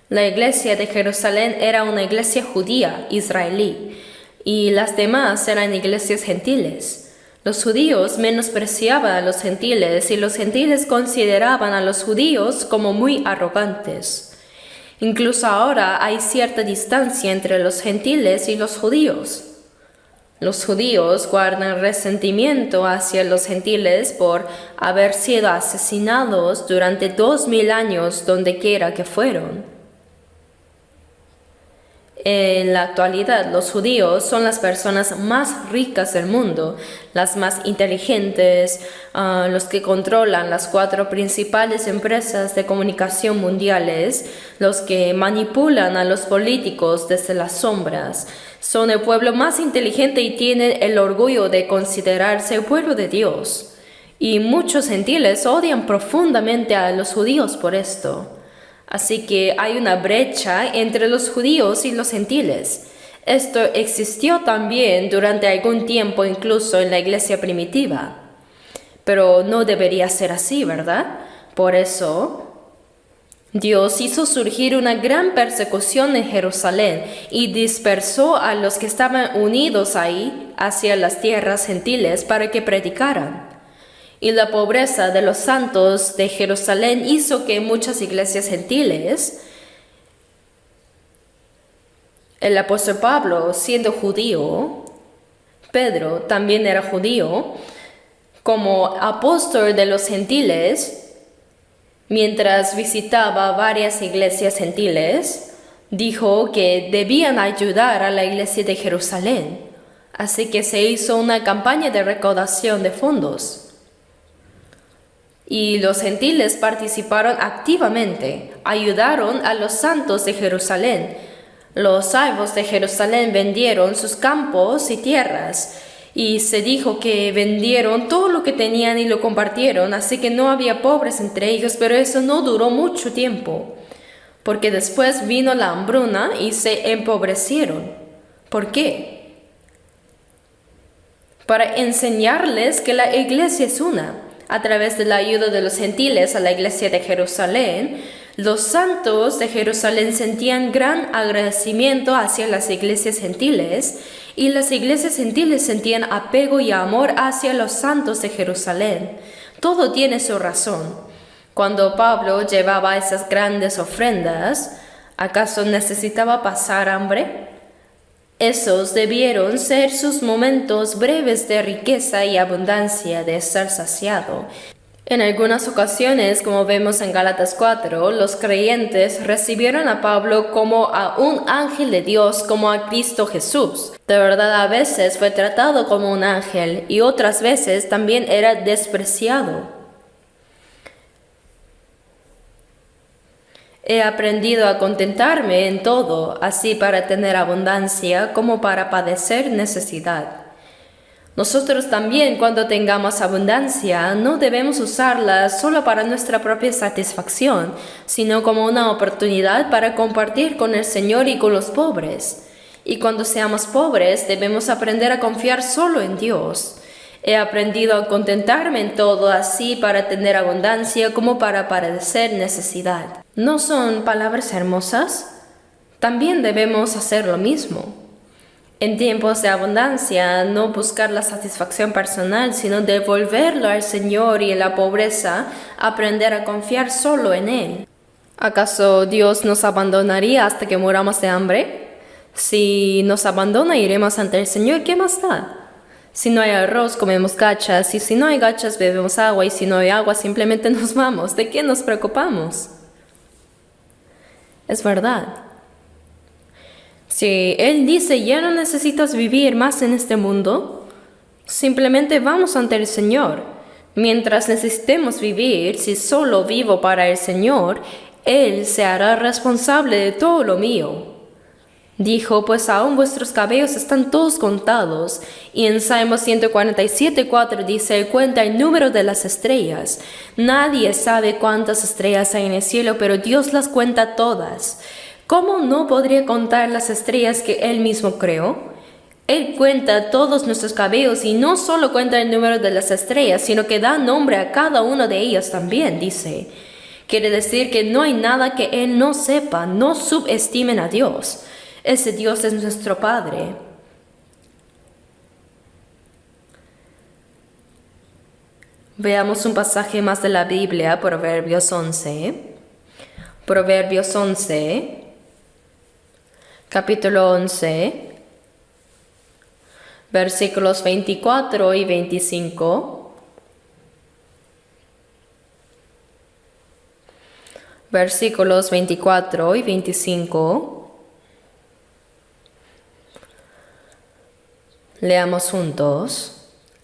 La iglesia de Jerusalén era una iglesia judía, israelí, y las demás eran iglesias gentiles. Los judíos menospreciaban a los gentiles y los gentiles consideraban a los judíos como muy arrogantes. Incluso ahora hay cierta distancia entre los gentiles y los judíos. Los judíos guardan resentimiento hacia los gentiles por haber sido asesinados durante 2000 años donde quiera que fueron. En la actualidad, los judíos son las personas más ricas del mundo, las más inteligentes, los que controlan las 4 principales empresas de comunicación mundiales, los que manipulan a los políticos desde las sombras. Son el pueblo más inteligente y tienen el orgullo de considerarse el pueblo de Dios. Y muchos gentiles odian profundamente a los judíos por esto. Así que hay una brecha entre los judíos y los gentiles. Esto existió también durante algún tiempo incluso en la iglesia primitiva. Pero no debería ser así, ¿verdad? Por eso, Dios hizo surgir una gran persecución en Jerusalén y dispersó a los que estaban unidos ahí hacia las tierras gentiles para que predicaran. Y la pobreza de los santos de Jerusalén hizo que muchas iglesias gentiles, el apóstol Pablo siendo judío, Pedro también era judío, como apóstol de los gentiles, mientras visitaba varias iglesias gentiles, dijo que debían ayudar a la iglesia de Jerusalén. Así que se hizo una campaña de recaudación de fondos. Y los gentiles participaron activamente, ayudaron a los santos de Jerusalén. Los salvos de Jerusalén vendieron sus campos y tierras, y se dijo que vendieron todo lo que tenían y lo compartieron, así que no había pobres entre ellos, pero eso no duró mucho tiempo, porque después vino la hambruna y se empobrecieron. ¿Por qué? Para enseñarles que la iglesia es una. A través de la ayuda de los gentiles a la iglesia de Jerusalén, los santos de Jerusalén sentían gran agradecimiento hacia las iglesias gentiles y las iglesias gentiles sentían apego y amor hacia los santos de Jerusalén. Todo tiene su razón. Cuando Pablo llevaba esas grandes ofrendas, ¿acaso necesitaba pasar hambre? Esos debieron ser sus momentos breves de riqueza y abundancia, de estar saciado. En algunas ocasiones, como vemos en Gálatas 4, los creyentes recibieron a Pablo como a un ángel de Dios, como a Cristo Jesús. De verdad, a veces fue tratado como un ángel y otras veces también era despreciado. He aprendido a contentarme en todo, así para tener abundancia como para padecer necesidad. Nosotros también, cuando tengamos abundancia, no debemos usarla solo para nuestra propia satisfacción, sino como una oportunidad para compartir con el Señor y con los pobres. Y cuando seamos pobres, debemos aprender a confiar solo en Dios. He aprendido a contentarme en todo, así para tener abundancia como para padecer necesidad. ¿No son palabras hermosas? También debemos hacer lo mismo. En tiempos de abundancia, no buscar la satisfacción personal, sino devolverlo al Señor, y en la pobreza, aprender a confiar solo en Él. ¿Acaso Dios nos abandonaría hasta que muramos de hambre? Si nos abandona, iremos ante el Señor, ¿qué más da? Si no hay arroz, comemos gachas, y si no hay gachas, bebemos agua, y si no hay agua, simplemente nos vamos. ¿De qué nos preocupamos? Es verdad. Si Él dice, ya no necesitas vivir más en este mundo, simplemente vamos ante el Señor. Mientras necesitemos vivir, si solo vivo para el Señor, Él se hará responsable de todo lo mío. Dijo, pues aún vuestros cabellos están todos contados. Y en Salmos 147:4 dice, cuenta el número de las estrellas. Nadie sabe cuántas estrellas hay en el cielo, pero Dios las cuenta todas. ¿Cómo no podría contar las estrellas que Él mismo creó? Él cuenta todos nuestros cabellos, y no solo cuenta el número de las estrellas, sino que da nombre a cada una de ellas también, dice. Quiere decir que no hay nada que Él no sepa. No subestimen a Dios. Ese Dios es nuestro Padre. Veamos un pasaje más de la Biblia, Proverbios 11. Proverbios 11, capítulo 11, versículos 24 y 25. Versículos 24 y 25. Leamos juntos.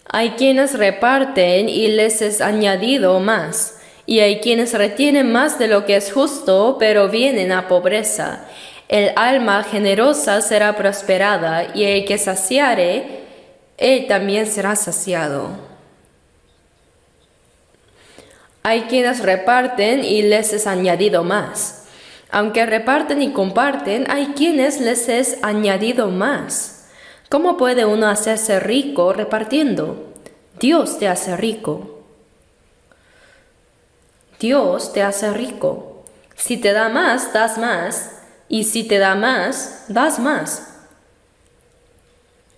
Hay quienes reparten y les es añadido más, y hay quienes retienen más de lo que es justo, pero vienen a pobreza. El alma generosa será prosperada, y el que saciare, él también será saciado. Hay quienes reparten y les es añadido más. Aunque reparten y comparten, hay quienes les es añadido más. ¿Cómo puede uno hacerse rico repartiendo? Dios te hace rico. Dios te hace rico. Si te da más, das más. Y si te da más, das más.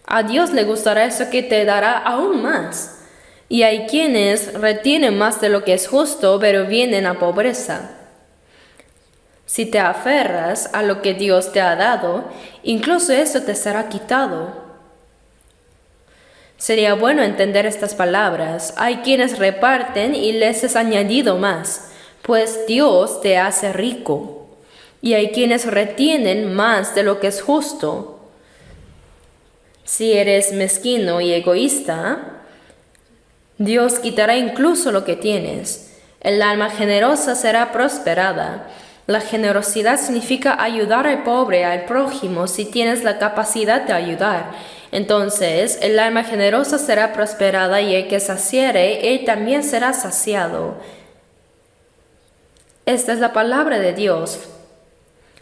A Dios le gustará eso, que te dará aún más. Y hay quienes retienen más de lo que es justo, pero vienen a pobreza. Si te aferras a lo que Dios te ha dado, incluso eso te será quitado. Sería bueno entender estas palabras. Hay quienes reparten y les es añadido más, pues Dios te hace rico. Y hay quienes retienen más de lo que es justo. Si eres mezquino y egoísta, Dios quitará incluso lo que tienes. El alma generosa será prosperada. La generosidad significa ayudar al pobre, al prójimo, si tienes la capacidad de ayudar. Entonces, el alma generosa será prosperada, y el que saciere, él también será saciado. Esta es la palabra de Dios.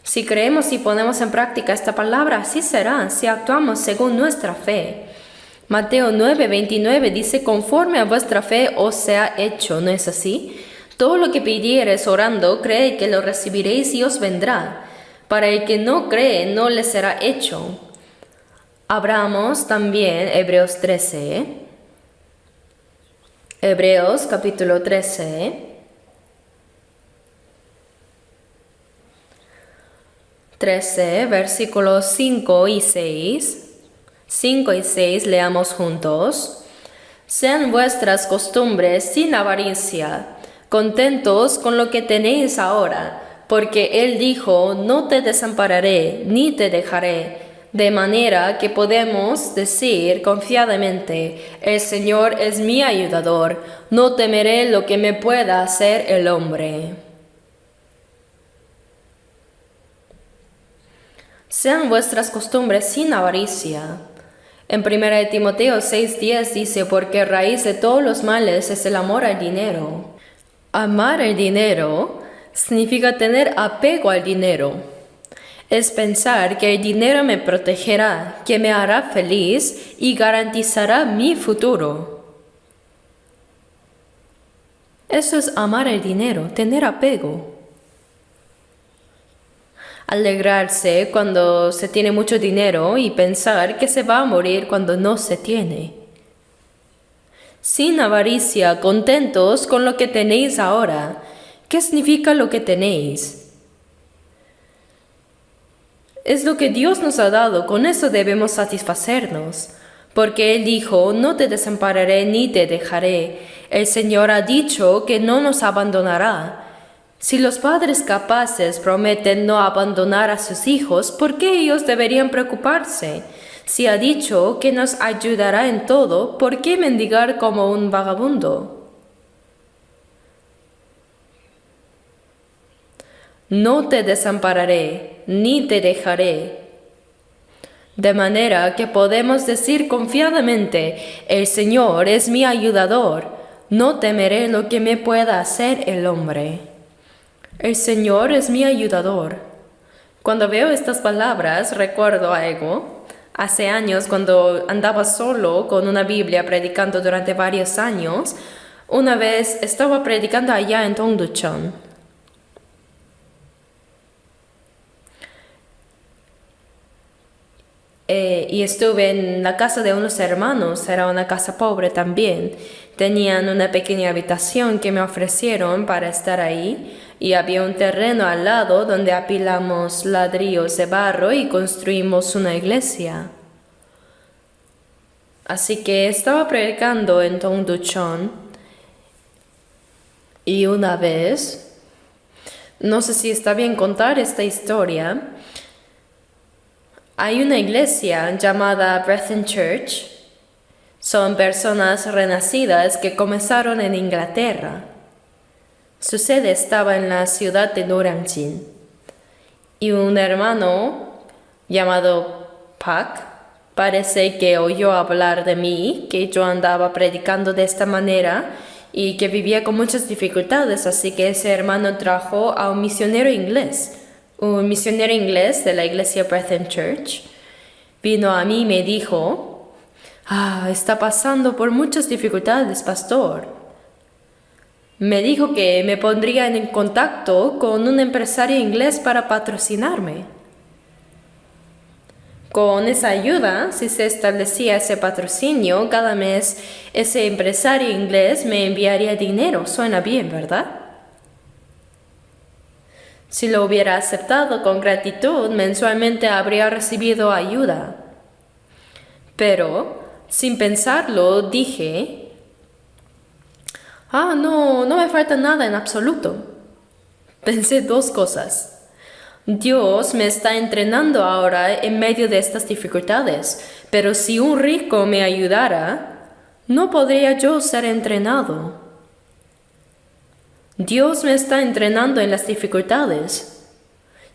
Si creemos y ponemos en práctica esta palabra, así será, si actuamos según nuestra fe. Mateo 9:29 dice, conforme a vuestra fe os sea hecho, ¿no es así? Todo lo que pidiereis orando, creed que lo recibiréis y os vendrá. Para el que no cree, no le será hecho. Abramos también Hebreos 13. Hebreos capítulo 13. 13, versículos 5 y 6. 5 y 6 leamos juntos. Sean vuestras costumbres sin avaricia, contentos con lo que tenéis ahora, porque Él dijo, no te desampararé ni te dejaré, de manera que podemos decir confiadamente, el Señor es mi ayudador, no temeré lo que me pueda hacer el hombre. Sean vuestras costumbres sin avaricia. En 1 Timoteo 6:10 dice, porque raíz de todos los males es el amor al dinero. Amar el dinero significa tener apego al dinero. Es pensar que el dinero me protegerá, que me hará feliz y garantizará mi futuro. Eso es amar el dinero, tener apego. Alegrarse cuando se tiene mucho dinero y pensar que se va a morir cuando no se tiene. Sin avaricia, contentos con lo que tenéis ahora. ¿Qué significa lo que tenéis? Es lo que Dios nos ha dado, con eso debemos satisfacernos. Porque Él dijo, no te desampararé ni te dejaré. El Señor ha dicho que no nos abandonará. Si los padres capaces prometen no abandonar a sus hijos, ¿por qué ellos deberían preocuparse? Si ha dicho que nos ayudará en todo, ¿por qué mendigar como un vagabundo? No te desampararé, ni te dejaré. De manera que podemos decir confiadamente, el Señor es mi ayudador, no temeré lo que me pueda hacer el hombre. El Señor es mi ayudador. Cuando veo estas palabras, recuerdo algo. Hace años, cuando andaba solo con una Biblia predicando durante varios años, una vez estaba predicando allá en Tongducheon. Y estuve en la casa de unos hermanos, era una casa pobre también. Tenían una pequeña habitación que me ofrecieron para estar ahí y había un terreno al lado donde apilamos ladrillos de barro y construimos una iglesia. Así que estaba predicando en Tongducheon y una vez, no sé si está bien contar esta historia, hay una iglesia llamada Brethren Church. Son personas renacidas que comenzaron en Inglaterra. Su sede estaba en la ciudad de Noranjin. Y un hermano llamado Pak parece que oyó hablar de mí, que yo andaba predicando de esta manera y que vivía con muchas dificultades, así que ese hermano trajo a un misionero inglés de la iglesia Brethren Church. Vino a mí y me dijo, está pasando por muchas dificultades, pastor. Me dijo que me pondría en contacto con un empresario inglés para patrocinarme. Con esa ayuda, si se establecía ese patrocinio, cada mes ese empresario inglés me enviaría dinero. Suena bien, ¿verdad? Si lo hubiera aceptado con gratitud, mensualmente habría recibido ayuda. Pero, sin pensarlo, dije, no me falta nada en absoluto. Pensé dos cosas. Dios me está entrenando ahora en medio de estas dificultades, pero si un rico me ayudara, no podría yo ser entrenado. Dios me está entrenando en las dificultades.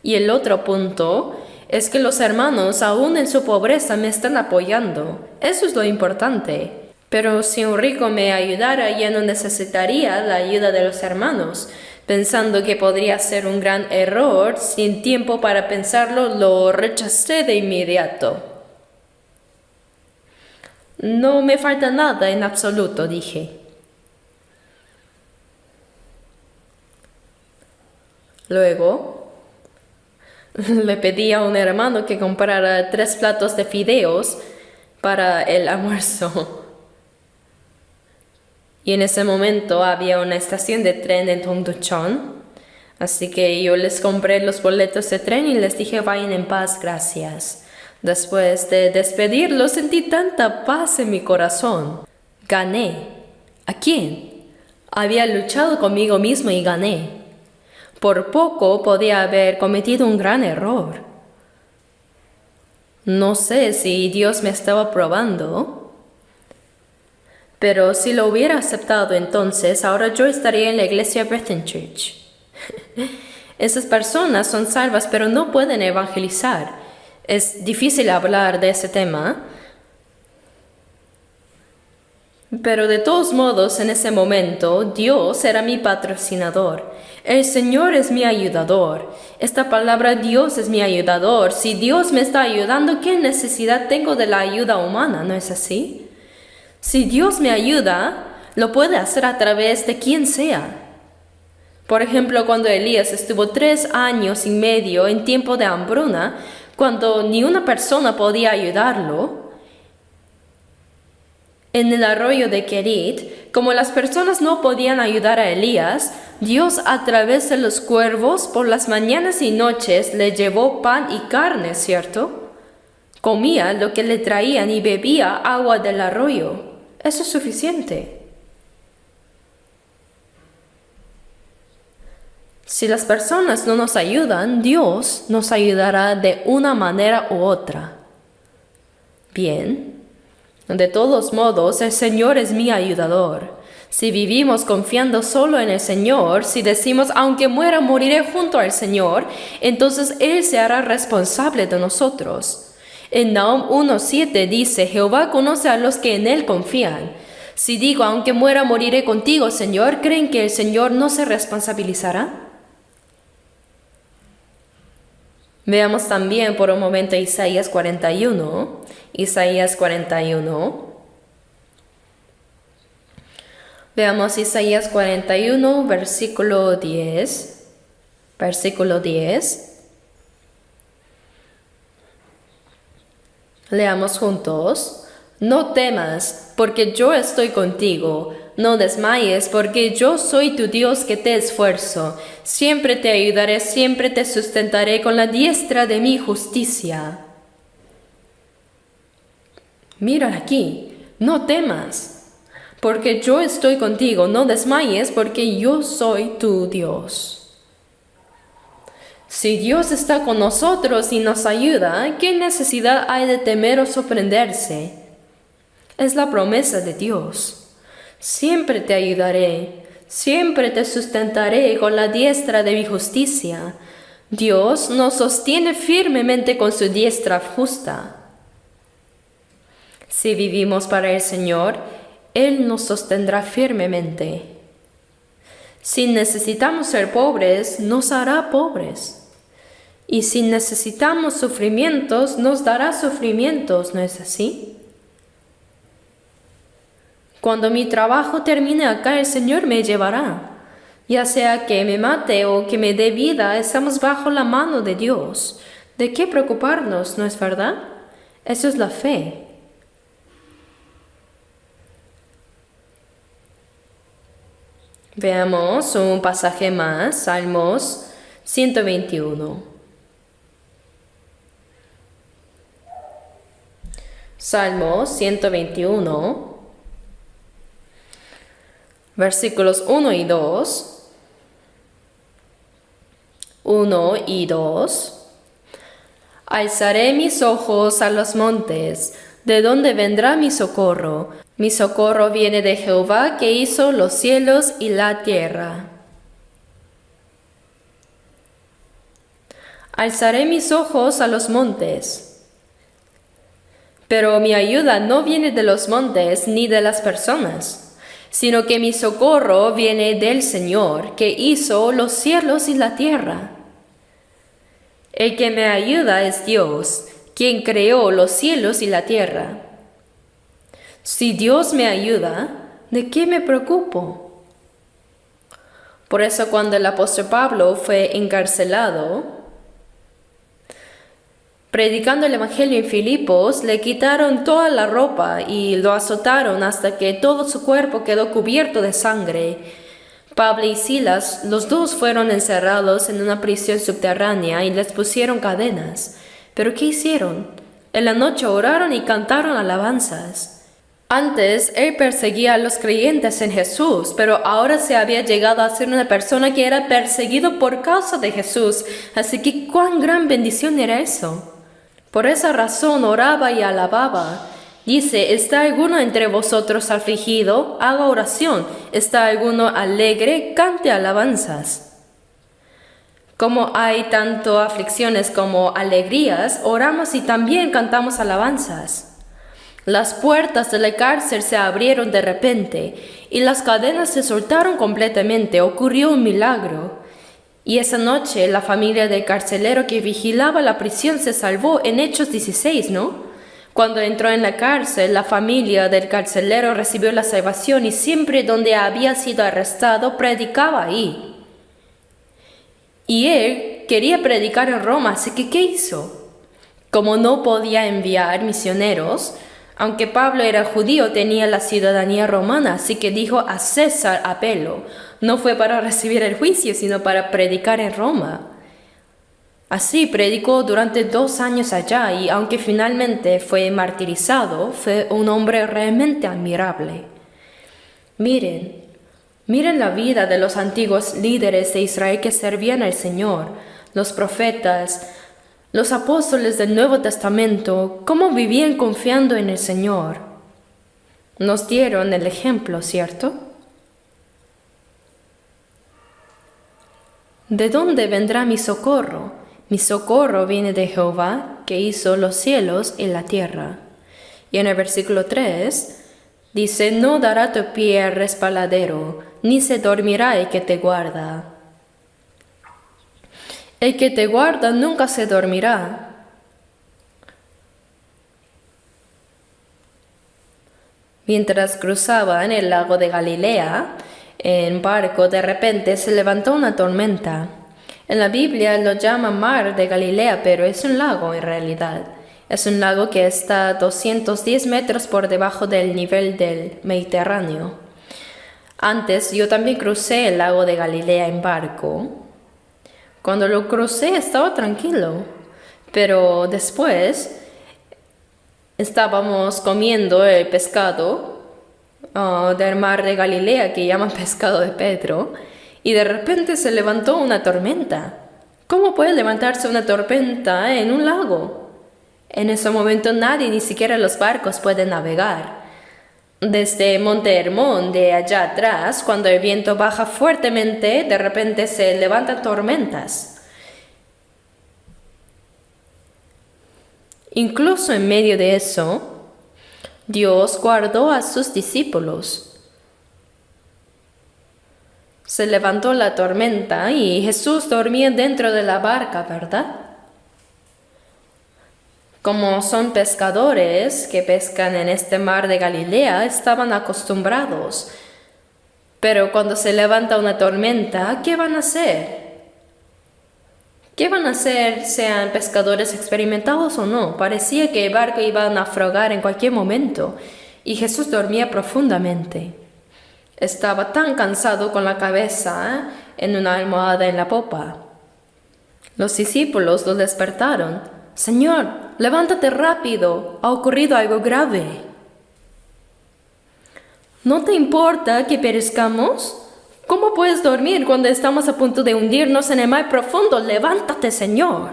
Y el otro punto es que los hermanos, aún en su pobreza, me están apoyando. Eso es lo importante. Pero si un rico me ayudara, ya no necesitaría la ayuda de los hermanos. Pensando que podría ser un gran error, sin tiempo para pensarlo, lo rechacé de inmediato. No me falta nada en absoluto, dije. Luego, le pedí a un hermano que comprara 3 platos de fideos para el almuerzo. Y en ese momento había una estación de tren en Tongducheon. Así que yo les compré los boletos de tren y les dije vayan en paz, gracias. Después de despedirlos sentí tanta paz en mi corazón. Gané. ¿A quién? Había luchado conmigo mismo y gané. Por poco podía haber cometido un gran error. No sé si Dios me estaba probando, pero si lo hubiera aceptado entonces, ahora yo estaría en la iglesia Brethren Church. Esas personas son salvas, pero no pueden evangelizar. Es difícil hablar de ese tema. Pero de todos modos, en ese momento, Dios era mi patrocinador. El Señor es mi ayudador. Esta palabra Dios es mi ayudador. Si Dios me está ayudando, ¿qué necesidad tengo de la ayuda humana? ¿No es así? Si Dios me ayuda, lo puede hacer a través de quien sea. Por ejemplo, cuando Elías estuvo 3 años y medio en tiempo de hambruna, cuando ni una persona podía ayudarlo, en el arroyo de Kerit, como las personas no podían ayudar a Elías, Dios a través de los cuervos por las mañanas y noches le llevó pan y carne, ¿cierto? Comía lo que le traían y bebía agua del arroyo. Eso es suficiente. Si las personas no nos ayudan, Dios nos ayudará de una manera u otra. Bien. De todos modos, el Señor es mi ayudador. Si vivimos confiando solo en el Señor, si decimos, aunque muera, moriré junto al Señor, entonces Él se hará responsable de nosotros. En Nahum 1:7 dice, Jehová conoce a los que en Él confían. Si digo, aunque muera, moriré contigo, Señor, ¿creen que el Señor no se responsabilizará? Veamos también por un momento Isaías 41. Isaías 41. Veamos Isaías 41, versículo 10. Versículo 10. Leamos juntos. No temas, porque yo estoy contigo. No desmayes, porque yo soy tu Dios que te esfuerzo. Siempre te ayudaré, siempre te sustentaré con la diestra de mi justicia. Mira aquí, no temas, porque yo estoy contigo. No desmayes, porque yo soy tu Dios. Si Dios está con nosotros y nos ayuda, ¿qué necesidad hay de temer o sorprenderse? Es la promesa de Dios. Siempre te ayudaré, siempre te sustentaré con la diestra de mi justicia. Dios nos sostiene firmemente con su diestra justa. Si vivimos para el Señor, Él nos sostendrá firmemente. Si necesitamos ser pobres, nos hará pobres. Y si necesitamos sufrimientos, nos dará sufrimientos, ¿no es así? Cuando mi trabajo termine acá, el Señor me llevará. Ya sea que me mate o que me dé vida, estamos bajo la mano de Dios. ¿De qué preocuparnos, no es verdad? Eso es la fe. Veamos un pasaje más, Salmos 121. Salmos 121, versículos 1 y 2. 1 y 2. Alzaré mis ojos a los montes, ¿de dónde vendrá mi socorro? Mi socorro viene de Jehová, que hizo los cielos y la tierra. Alzaré mis ojos a los montes. Pero mi ayuda no viene de los montes ni de las personas, sino que mi socorro viene del Señor, que hizo los cielos y la tierra. El que me ayuda es Dios, quien creó los cielos y la tierra. Si Dios me ayuda, ¿de qué me preocupo? Por eso cuando el apóstol Pablo fue encarcelado, predicando el evangelio en Filipos, le quitaron toda la ropa y lo azotaron hasta que todo su cuerpo quedó cubierto de sangre. Pablo y Silas, los dos fueron encerrados en una prisión subterránea y les pusieron cadenas. ¿Pero qué hicieron? En la noche oraron y cantaron alabanzas. Antes, él perseguía a los creyentes en Jesús, pero ahora se había llegado a ser una persona que era perseguido por causa de Jesús. Así que, ¿cuán gran bendición era eso? Por esa razón oraba y alababa. Dice, ¿está alguno entre vosotros afligido? Haga oración. ¿Está alguno alegre? Cante alabanzas. Como hay tanto aflicciones como alegrías, oramos y también cantamos alabanzas. Las puertas de la cárcel se abrieron de repente y las cadenas se soltaron completamente. Ocurrió un milagro. Y esa noche la familia del carcelero que vigilaba la prisión se salvó en Hechos 16, ¿no? Cuando entró en la cárcel, la familia del carcelero recibió la salvación y siempre donde había sido arrestado predicaba ahí. Y él quería predicar en Roma, así que ¿qué hizo? Como no podía enviar misioneros, aunque Pablo era judío, tenía la ciudadanía romana, así que dijo a César apelo. No fue para recibir el juicio, sino para predicar en Roma. Así predicó durante 2 años allá y aunque finalmente fue martirizado, fue un hombre realmente admirable. Miren la vida de los antiguos líderes de Israel que servían al Señor, los profetas, los apóstoles del Nuevo Testamento, cómo vivían confiando en el Señor. Nos dieron el ejemplo, ¿cierto? ¿De dónde vendrá mi socorro? Mi socorro viene de Jehová, que hizo los cielos y la tierra. Y en el versículo 3 dice, no dará tu pie al resbaladero, ni se dormirá el que te guarda. El que te guarda nunca se dormirá. Mientras cruzaban el lago de Galilea, en barco, de repente se levantó una tormenta. En la Biblia lo llaman mar de Galilea, pero es un lago en realidad. Es un lago que está a 210 metros por debajo del nivel del Mediterráneo. Antes yo también crucé el lago de Galilea en barco. Cuando lo crucé estaba tranquilo, pero después estábamos comiendo el pescado del mar de Galilea que llaman pescado de Pedro y de repente se levantó una tormenta. ¿Cómo puede levantarse una tormenta en un lago? En ese momento nadie, ni siquiera los barcos, puede navegar. Desde Monte Hermón, de allá atrás, cuando el viento baja fuertemente, de repente se levantan tormentas. Incluso en medio de eso, Dios guardó a sus discípulos. Se levantó la tormenta y Jesús dormía dentro de la barca, ¿verdad? Como son pescadores que pescan en este mar de Galilea, estaban acostumbrados. Pero cuando se levanta una tormenta, ¿qué van a hacer? ¿Qué van a hacer, sean pescadores experimentados o no? Parecía que el barco iba a naufragar en cualquier momento, y Jesús dormía profundamente. Estaba tan cansado con la cabeza en una almohada en la popa. Los discípulos lo despertaron. Señor, levántate rápido, ha ocurrido algo grave. ¿No te importa que perezcamos? ¿Cómo puedes dormir cuando estamos a punto de hundirnos en el mar profundo? Levántate, Señor.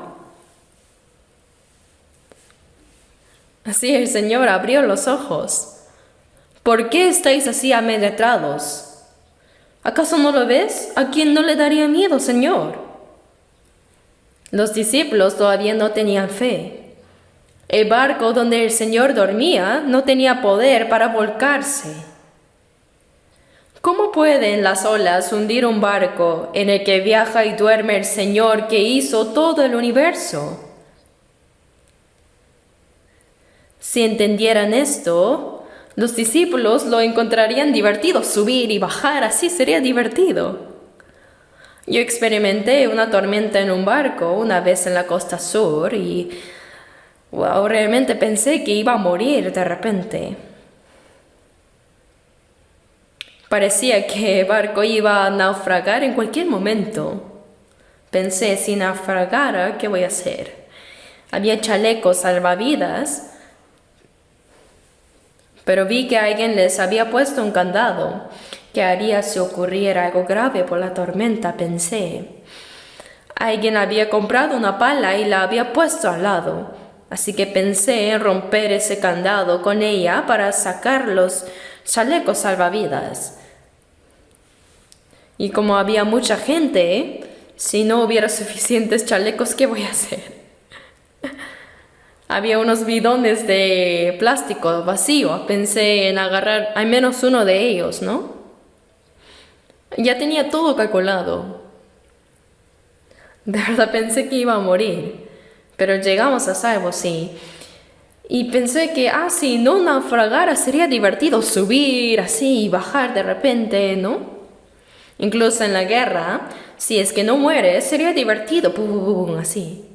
Así el Señor abrió los ojos. ¿Por qué estáis así amedrentados? ¿Acaso no lo ves? ¿A quién no le daría miedo, Señor? Los discípulos todavía no tenían fe. El barco donde el Señor dormía no tenía poder para volcarse. ¿Cómo pueden las olas hundir un barco en el que viaja y duerme el Señor que hizo todo el universo? Si entendieran esto, los discípulos lo encontrarían divertido. Subir y bajar, así sería divertido. Yo experimenté una tormenta en un barco una vez en la costa sur y realmente pensé que iba a morir de repente. Parecía que el barco iba a naufragar en cualquier momento. Pensé, si naufragara, ¿qué voy a hacer? Había chalecos salvavidas, pero vi que alguien les había puesto un candado. ¿Qué haría si ocurriera algo grave por la tormenta? Pensé. Alguien había comprado una pala y la había puesto al lado. Así que pensé en romper ese candado con ella para sacar los chalecos salvavidas. Y como había mucha gente, si no hubiera suficientes chalecos, ¿qué voy a hacer? Había unos bidones de plástico vacío. Pensé en agarrar al menos uno de ellos, ¿no? Ya tenía todo calculado. De verdad pensé que iba a morir. Pero llegamos a salvo, sí. Y pensé que, si no naufragara sería divertido subir así y bajar de repente, ¿no? Incluso en la guerra, si es que no mueres, sería divertido, así.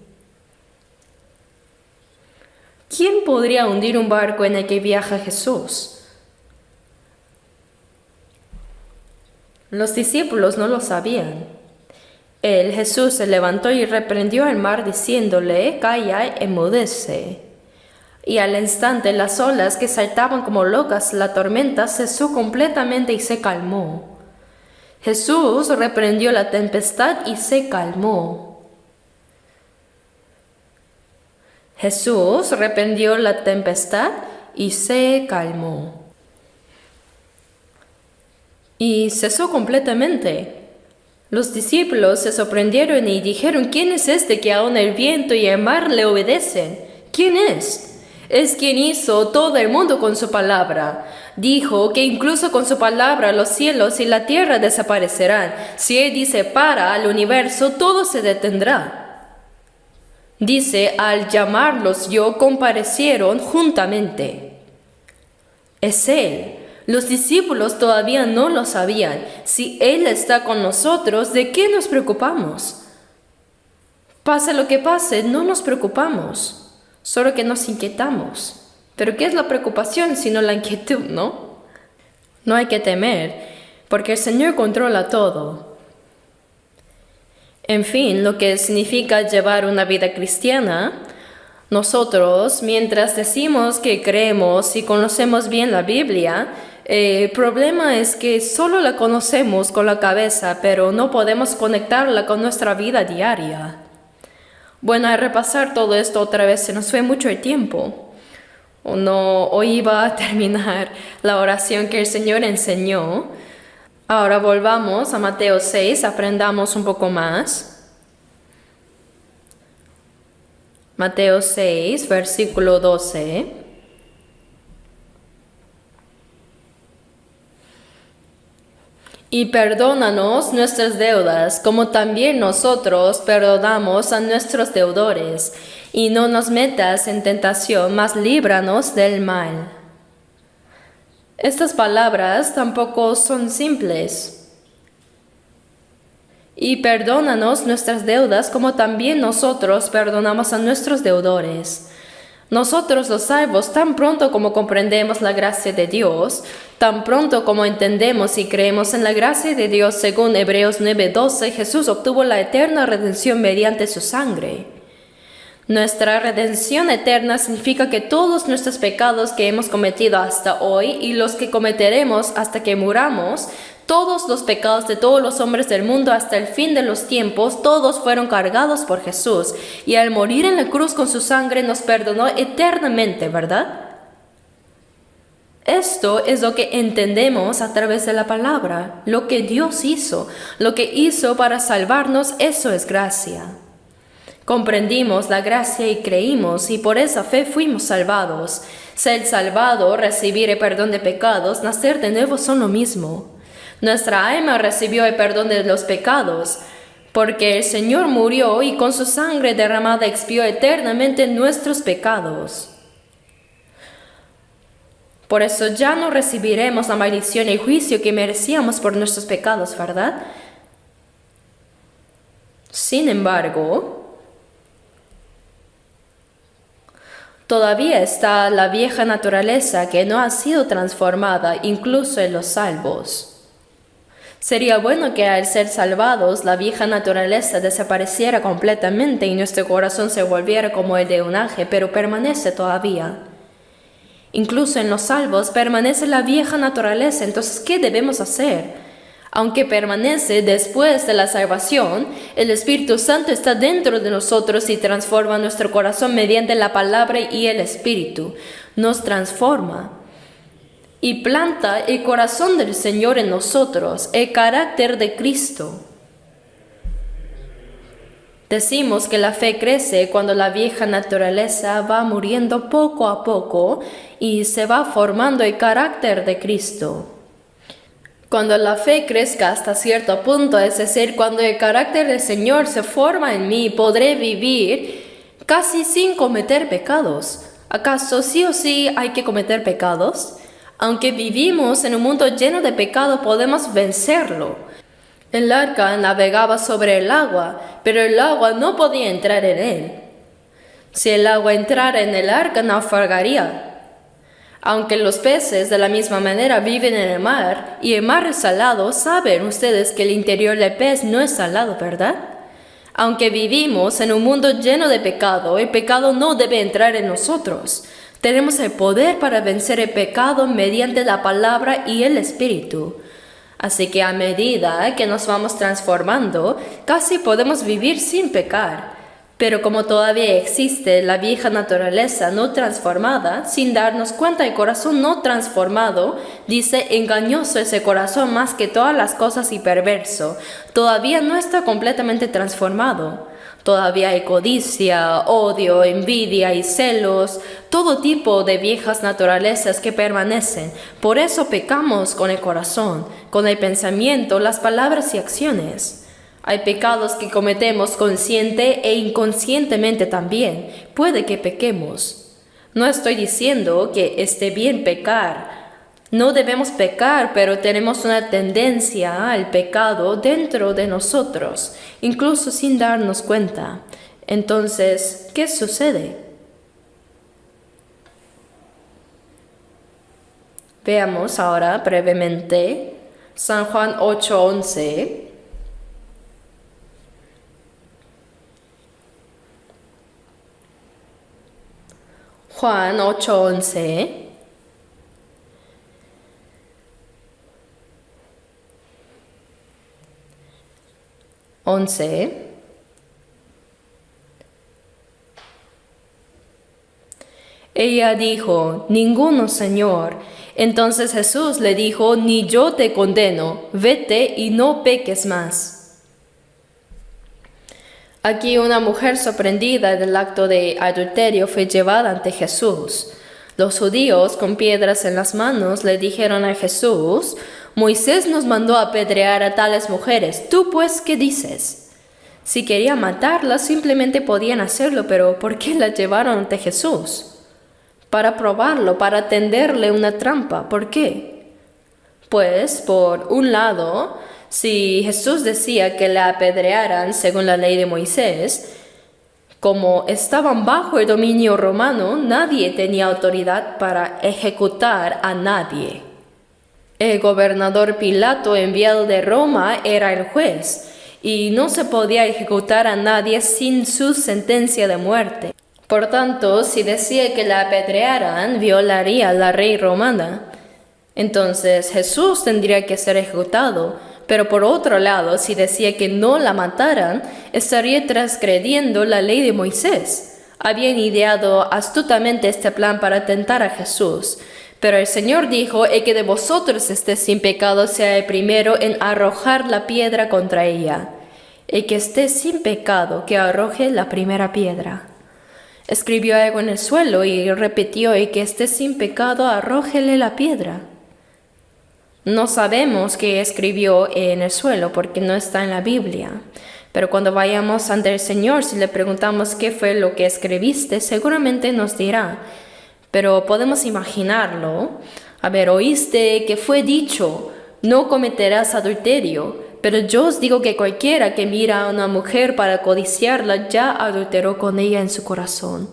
¿Quién podría hundir un barco en el que viaja Jesús? Los discípulos no lo sabían. Jesús se levantó y reprendió al mar diciéndole, calla, enmudece. Y al instante las olas que saltaban como locas, la tormenta cesó completamente y se calmó. Jesús reprendió la tempestad y se calmó. Jesús reprendió la tempestad y se calmó. Y cesó completamente. Los discípulos se sorprendieron y dijeron, ¿quién es este que aun el viento y el mar le obedecen? ¿Quién es? Es quien hizo todo el mundo con su palabra. Dijo que incluso con su palabra los cielos y la tierra desaparecerán. Si Él dice para al universo, todo se detendrá. Dice, al llamarlos yo comparecieron juntamente. Es Él. Los discípulos todavía no lo sabían. Si Él está con nosotros, ¿de qué nos preocupamos? Pase lo que pase, no nos preocupamos, solo que nos inquietamos. Pero ¿qué es la preocupación sino la inquietud, no? No hay que temer, porque el Señor controla todo. En fin, lo que significa llevar una vida cristiana, nosotros, mientras decimos que creemos y conocemos bien la Biblia, el problema es que solo la conocemos con la cabeza, pero no podemos conectarla con nuestra vida diaria. Bueno, al repasar todo esto otra vez se nos fue mucho el tiempo. Hoy iba a terminar la oración que el Señor enseñó. Ahora volvamos a Mateo 6, aprendamos un poco más. Mateo 6, versículo 12. Y perdónanos nuestras deudas, como también nosotros perdonamos a nuestros deudores. Y no nos metas en tentación, mas líbranos del mal. Estas palabras tampoco son simples. Y perdónanos nuestras deudas, como también nosotros perdonamos a nuestros deudores. Nosotros los salvos, tan pronto como comprendemos la gracia de Dios, tan pronto como entendemos y creemos en la gracia de Dios, según Hebreos 9:12, Jesús obtuvo la eterna redención mediante su sangre. Nuestra redención eterna significa que todos nuestros pecados que hemos cometido hasta hoy y los que cometeremos hasta que muramos, todos los pecados de todos los hombres del mundo hasta el fin de los tiempos, todos fueron cargados por Jesús, y al morir en la cruz con su sangre nos perdonó eternamente, ¿verdad? Esto es lo que entendemos a través de la palabra, lo que Dios hizo, lo que hizo para salvarnos, eso es gracia. Comprendimos la gracia y creímos, y por esa fe fuimos salvados. Ser salvado, recibir el perdón de pecados, nacer de nuevo son lo mismo. Nuestra alma recibió el perdón de los pecados, porque el Señor murió y con su sangre derramada expió eternamente nuestros pecados. Por eso ya no recibiremos la maldición y juicio que merecíamos por nuestros pecados, ¿verdad? Sin embargo, todavía está la vieja naturaleza que no ha sido transformada, incluso en los salvos. Sería bueno que al ser salvados la vieja naturaleza desapareciera completamente y nuestro corazón se volviera como el de un ángel, pero permanece todavía. Incluso en los salvos permanece la vieja naturaleza, entonces ¿qué debemos hacer? Aunque permanece después de la salvación, el Espíritu Santo está dentro de nosotros y transforma nuestro corazón mediante la palabra y el Espíritu. Nos transforma y planta el corazón del Señor en nosotros, el carácter de Cristo. Decimos que la fe crece cuando la vieja naturaleza va muriendo poco a poco y se va formando el carácter de Cristo. Cuando la fe crezca hasta cierto punto, es decir, cuando el carácter del Señor se forma en mí, podré vivir casi sin cometer pecados. ¿Acaso sí o sí hay que cometer pecados? Aunque vivimos en un mundo lleno de pecado, podemos vencerlo. El arca navegaba sobre el agua, pero el agua no podía entrar en él. Si el agua entrara en el arca, naufragaría. Aunque los peces de la misma manera viven en el mar, y el mar es salado, saben ustedes que el interior del pez no es salado, ¿verdad? Aunque vivimos en un mundo lleno de pecado, el pecado no debe entrar en nosotros. Tenemos el poder para vencer el pecado mediante la palabra y el Espíritu. Así que a medida que nos vamos transformando, casi podemos vivir sin pecar. Pero como todavía existe la vieja naturaleza no transformada, sin darnos cuenta el corazón no transformado, dice, engañoso es el corazón más que todas las cosas y perverso, todavía no está completamente transformado. Todavía hay codicia, odio, envidia y celos, todo tipo de viejas naturalezas que permanecen. Por eso pecamos con el corazón, con el pensamiento, las palabras y acciones. Hay pecados que cometemos consciente e inconscientemente también. Puede que pequemos. No estoy diciendo que esté bien pecar. No debemos pecar, pero tenemos una tendencia al pecado dentro de nosotros, incluso sin darnos cuenta. Entonces, ¿qué sucede? Veamos ahora brevemente San Juan 8:11. Juan 8:11. Ella dijo, ninguno, Señor. Entonces Jesús le dijo, ni yo te condeno, vete y no peques más. Aquí una mujer sorprendida del acto de adulterio fue llevada ante Jesús. Los judíos, con piedras en las manos, le dijeron a Jesús, Moisés nos mandó apedrear a tales mujeres. ¿Tú pues qué dices? Si querían matarla, simplemente podían hacerlo, pero ¿por qué la llevaron ante Jesús? Para probarlo, para tenderle una trampa. ¿Por qué? Pues, por un lado, si Jesús decía que la apedrearan según la ley de Moisés, como estaban bajo el dominio romano, nadie tenía autoridad para ejecutar a nadie. El gobernador Pilato, enviado de Roma, era el juez, y no se podía ejecutar a nadie sin su sentencia de muerte. Por tanto, si decía que la apedrearan, violaría la ley romana. Entonces Jesús tendría que ser ejecutado, pero por otro lado, si decía que no la mataran, estaría transgrediendo la ley de Moisés. Habían ideado astutamente este plan para tentar a Jesús. Pero el Señor dijo, el que de vosotros esté sin pecado sea el primero en arrojar la piedra contra ella. El que esté sin pecado, que arroje la primera piedra. Escribió algo en el suelo y repitió, el que esté sin pecado, arrójele la piedra. No sabemos qué escribió en el suelo porque no está en la Biblia. Pero cuando vayamos ante el Señor, si le preguntamos qué fue lo que escribiste, seguramente nos dirá. Pero podemos imaginarlo. A ver, oíste que fue dicho, no cometerás adulterio. Pero yo os digo que cualquiera que mira a una mujer para codiciarla ya adulteró con ella en su corazón.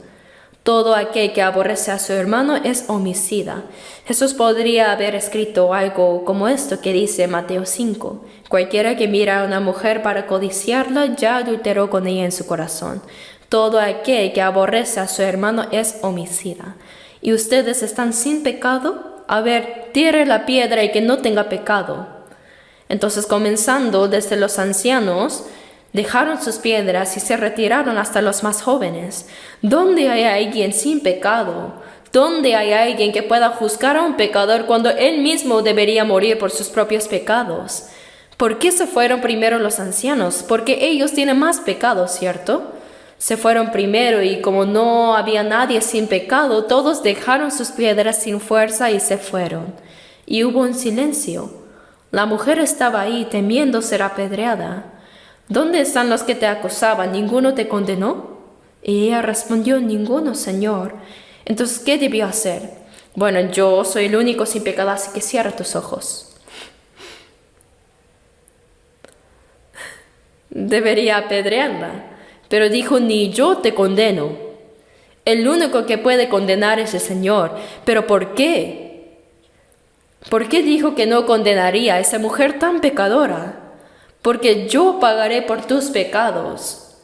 Todo aquel que aborrece a su hermano es homicida. Jesús podría haber escrito algo como esto que dice Mateo 5. Cualquiera que mira a una mujer para codiciarla ya adulteró con ella en su corazón. Todo aquel que aborrece a su hermano es homicida. ¿Y ustedes están sin pecado? A ver, tire la piedra y que no tenga pecado. Entonces, comenzando desde los ancianos, dejaron sus piedras y se retiraron hasta los más jóvenes. ¿Dónde hay alguien sin pecado? ¿Dónde hay alguien que pueda juzgar a un pecador cuando él mismo debería morir por sus propios pecados? ¿Por qué se fueron primero los ancianos? Porque ellos tienen más pecado, ¿cierto? Se fueron primero y como no había nadie sin pecado, todos dejaron sus piedras sin fuerza y se fueron. Y hubo un silencio. La mujer estaba ahí temiendo ser apedreada. ¿Dónde están los que te acusaban? ¿Ninguno te condenó? Y ella respondió, ninguno, Señor. Entonces, ¿qué debió hacer? Bueno, yo soy el único sin pecado, así que cierra tus ojos. Debería apedrearla, pero dijo, ni yo te condeno. El único que puede condenar es el Señor. ¿Pero por qué? ¿Por qué dijo que no condenaría a esa mujer tan pecadora? Porque yo pagaré por tus pecados.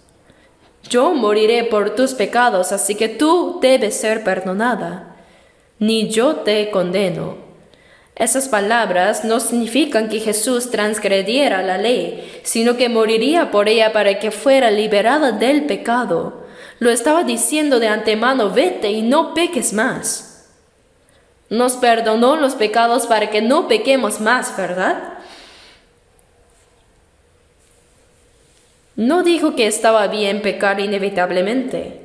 Yo moriré por tus pecados, así que tú debes ser perdonada. Ni yo te condeno. Esas palabras no significan que Jesús transgrediera la ley, sino que moriría por ella para que fuera liberada del pecado. Lo estaba diciendo de antemano, vete y no peques más. Nos perdonó los pecados para que no pequemos más, ¿verdad? No dijo que estaba bien pecar inevitablemente.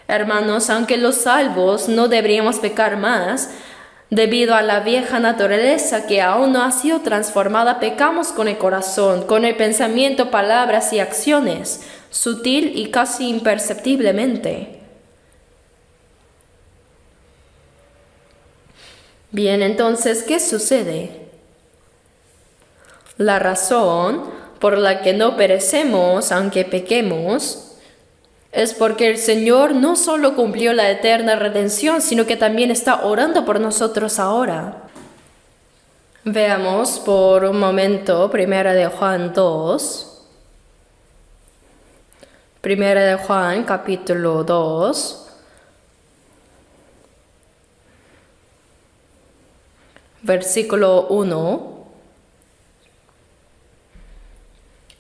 Hermanos, aunque los salvos no deberíamos pecar más, debido a la vieja naturaleza que aún no ha sido transformada, pecamos con el corazón, con el pensamiento, palabras y acciones, sutil y casi imperceptiblemente. Bien, entonces, ¿qué sucede? La razón por la que no perecemos aunque pequemos es porque el Señor no solo cumplió la eterna redención, sino que también está orando por nosotros ahora. Veamos por un momento 1 de Juan 2. 1 de Juan, capítulo 2. Versículo 1.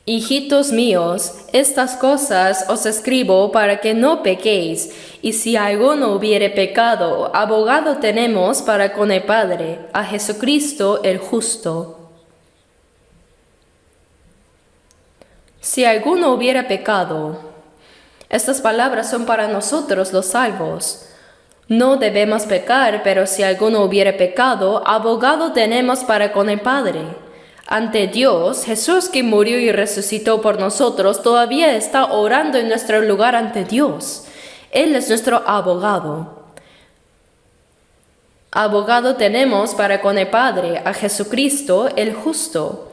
Hijitos míos, estas cosas os escribo para que no pequéis, y si alguno hubiere pecado, abogado tenemos para con el Padre, a Jesucristo el justo. Si alguno hubiera pecado, estas palabras son para nosotros los salvos. No debemos pecar, pero si alguno hubiere pecado, abogado tenemos para con el Padre. Ante Dios, Jesús que murió y resucitó por nosotros, todavía está orando en nuestro lugar ante Dios. Él es nuestro abogado. Abogado tenemos para con el Padre, a Jesucristo el justo.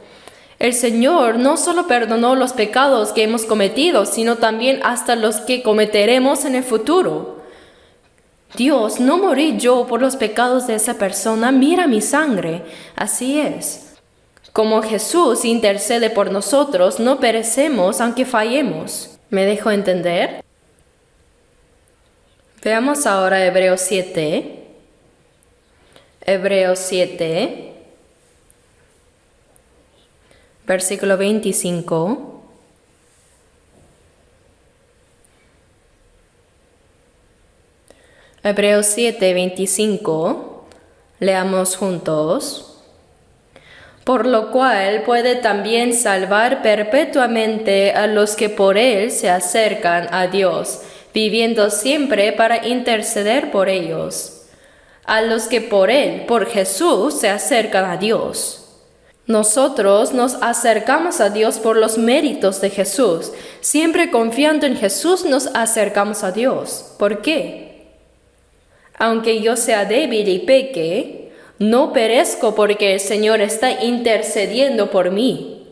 El Señor no solo perdonó los pecados que hemos cometido, sino también hasta los que cometeremos en el futuro. Dios, no morí yo por los pecados de esa persona, mira mi sangre. Así es. Como Jesús intercede por nosotros, no perecemos aunque fallemos. ¿Me dejo entender? Veamos ahora Hebreos 7. Hebreos 7, versículo 25. Hebreos 7, 25. Leamos juntos. Por lo cual puede también salvar perpetuamente a los que por él se acercan a Dios, viviendo siempre para interceder por ellos. A los que por él, por Jesús, se acercan a Dios. Nosotros nos acercamos a Dios por los méritos de Jesús. Siempre confiando en Jesús nos acercamos a Dios. ¿Por qué? Aunque yo sea débil y peque, no perezco porque el Señor está intercediendo por mí.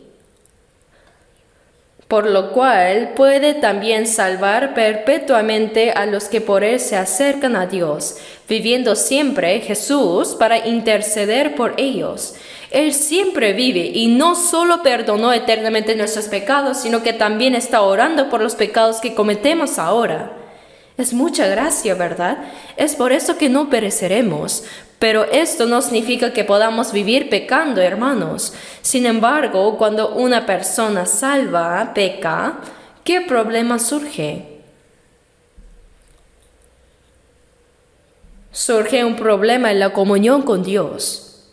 por lo cual puede también salvar perpetuamente a los que por él se acercan a Dios, viviendo siempre Jesús para interceder por ellos. Él siempre vive y no solo perdonó eternamente nuestros pecados, sino que también está orando por los pecados que cometemos ahora. Es mucha gracia, ¿verdad? Es por eso que no pereceremos. Pero esto no significa que podamos vivir pecando, hermanos. Sin embargo, cuando una persona salva peca, ¿qué problema surge? Surge un problema en la comunión con Dios.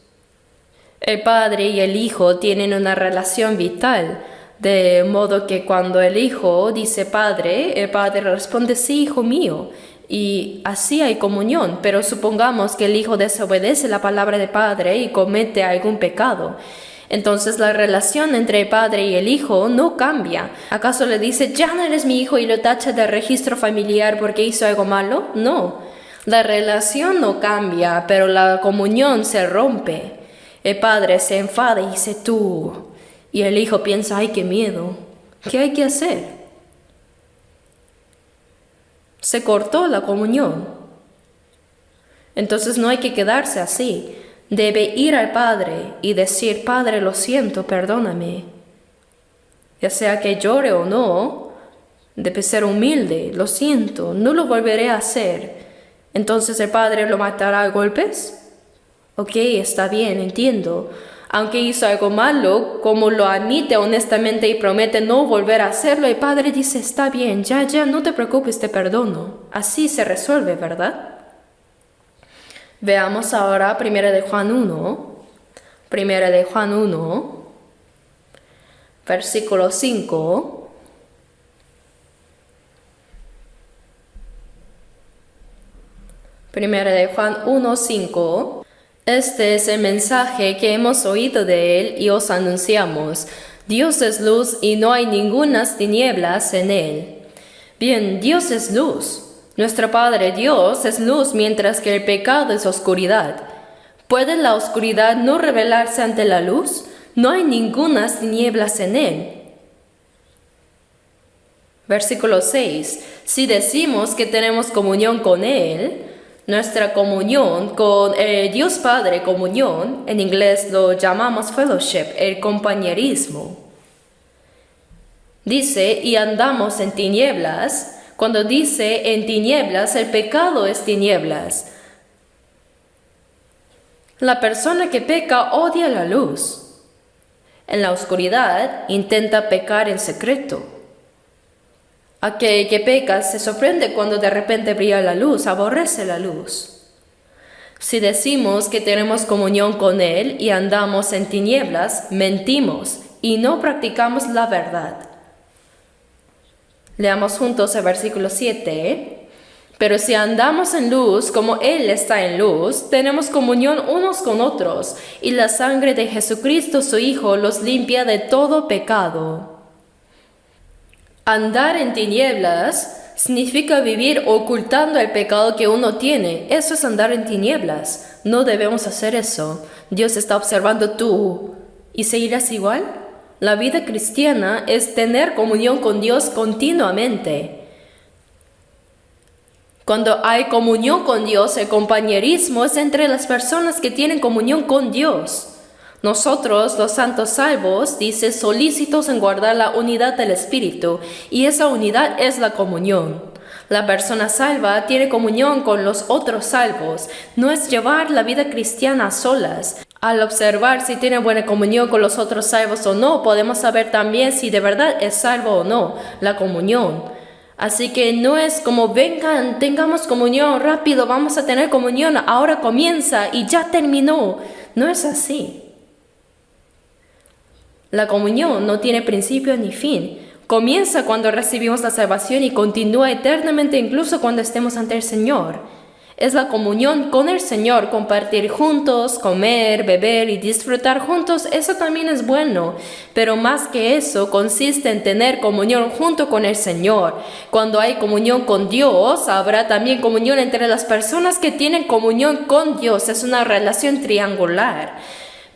El Padre y el Hijo tienen una relación vital, de modo que cuando el Hijo dice Padre, el Padre responde sí, Hijo mío. Y así hay comunión, pero supongamos que el Hijo desobedece la palabra del Padre y comete algún pecado. Entonces la relación entre el Padre y el Hijo no cambia. ¿Acaso le dice, ya no eres mi hijo y lo tacha del registro familiar porque hizo algo malo? No. La relación no cambia, pero la comunión se rompe. El Padre se enfada y dice tú. Y el Hijo piensa, ay, qué miedo. ¿Qué hay que hacer? Se cortó la comunión. Entonces no hay que quedarse así. Debe ir al Padre y decir, Padre, lo siento, perdóname. Ya sea que llore o no, debe ser humilde, lo siento, no lo volveré a hacer. Entonces el Padre lo matará a golpes. Ok, está bien, entiendo. Aunque hizo algo malo, como lo admite honestamente y promete no volver a hacerlo, el Padre dice, está bien, ya, no te preocupes, te perdono. Así se resuelve, ¿verdad? Veamos ahora 1 de Juan 1. 1 de Juan 1, versículo 5. Primera de Juan 1, 5. Este es el mensaje que hemos oído de él y os anunciamos. Dios es luz y no hay ningunas tinieblas en él. Bien, Dios es luz. Nuestro Padre Dios es luz, mientras que el pecado es oscuridad. ¿Puede la oscuridad no revelarse ante la luz? No hay ningunas tinieblas en él. Versículo 6. Si decimos que tenemos comunión con él, nuestra comunión con el Dios Padre, comunión, en inglés lo llamamos fellowship, el compañerismo. Dice, y andamos en tinieblas. Cuando dice en tinieblas, el pecado es tinieblas. La persona que peca odia la luz. En la oscuridad intenta pecar en secreto. Aquel que peca se sorprende cuando de repente brilla la luz, aborrece la luz. Si decimos que tenemos comunión con Él y andamos en tinieblas, mentimos y no practicamos la verdad. Leamos juntos el versículo 7. Pero si andamos en luz como Él está en luz, tenemos comunión unos con otros, y la sangre de Jesucristo su Hijo los limpia de todo pecado. Andar en tinieblas significa vivir ocultando el pecado que uno tiene. Eso es andar en tinieblas. No debemos hacer eso. Dios está observando tú. ¿Y seguirás igual? La vida cristiana es tener comunión con Dios continuamente. Cuando hay comunión con Dios, el compañerismo es entre las personas que tienen comunión con Dios. Nosotros, los santos salvos, dice, solícitos en guardar la unidad del Espíritu, y esa unidad es la comunión. La persona salva tiene comunión con los otros salvos, no es llevar la vida cristiana a solas. Al observar si tiene buena comunión con los otros salvos o no, podemos saber también si de verdad es salvo o no, la comunión. Así que no es como, vengan, tengamos comunión, rápido, vamos a tener comunión, ahora comienza y ya terminó. No es así. La comunión no tiene principio ni fin. Comienza cuando recibimos la salvación y continúa eternamente incluso cuando estemos ante el Señor. Es la comunión con el Señor, compartir juntos, comer, beber y disfrutar juntos, eso también es bueno. Pero más que eso, consiste en tener comunión junto con el Señor. Cuando hay comunión con Dios, habrá también comunión entre las personas que tienen comunión con Dios. Es una relación triangular.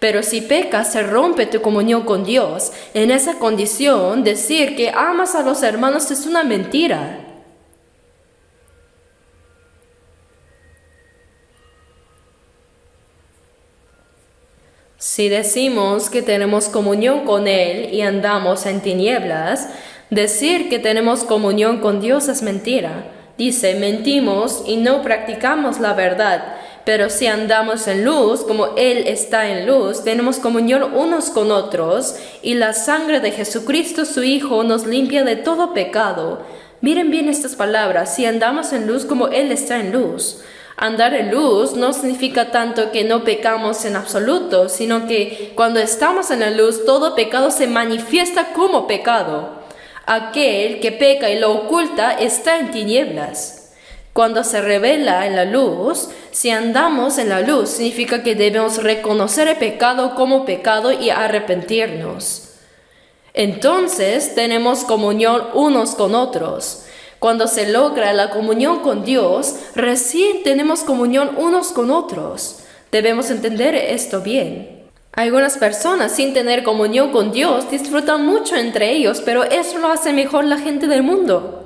Pero si pecas, se rompe tu comunión con Dios. En esa condición, decir que amas a los hermanos es una mentira. Si decimos que tenemos comunión con Él y andamos en tinieblas, decir que tenemos comunión con Dios es mentira. Dice, mentimos y no practicamos la verdad. Pero si andamos en luz, como Él está en luz, tenemos comunión unos con otros, y la sangre de Jesucristo, su Hijo, nos limpia de todo pecado. Miren bien estas palabras, si andamos en luz como Él está en luz. Andar en luz no significa tanto que no pecamos en absoluto, sino que cuando estamos en la luz, todo pecado se manifiesta como pecado. Aquel que peca y lo oculta está en tinieblas. Cuando se revela en la luz, si andamos en la luz, significa que debemos reconocer el pecado como pecado y arrepentirnos. Entonces tenemos comunión unos con otros. Cuando se logra la comunión con Dios, recién tenemos comunión unos con otros. Debemos entender esto bien. Algunas personas sin tener comunión con Dios disfrutan mucho entre ellos, pero eso lo hace mejor la gente del mundo.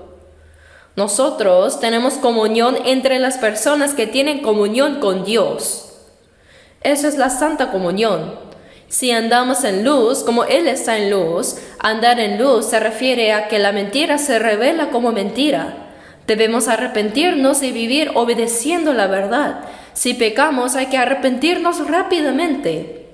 Nosotros tenemos comunión entre las personas que tienen comunión con Dios. Eso es la Santa Comunión. Si andamos en luz como Él está en luz, andar en luz se refiere a que la mentira se revela como mentira. Debemos arrepentirnos y vivir obedeciendo la verdad. Si pecamos hay que arrepentirnos rápidamente.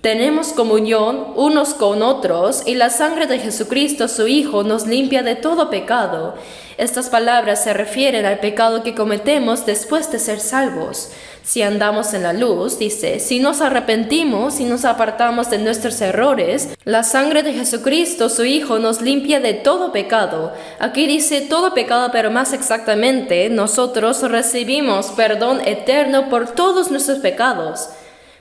Tenemos comunión unos con otros y la sangre de Jesucristo, su Hijo, nos limpia de todo pecado. Estas palabras se refieren al pecado que cometemos después de ser salvos. Si andamos en la luz, dice, si nos arrepentimos y nos apartamos de nuestros errores, la sangre de Jesucristo, su Hijo, nos limpia de todo pecado. Aquí dice todo pecado, pero más exactamente, nosotros recibimos perdón eterno por todos nuestros pecados.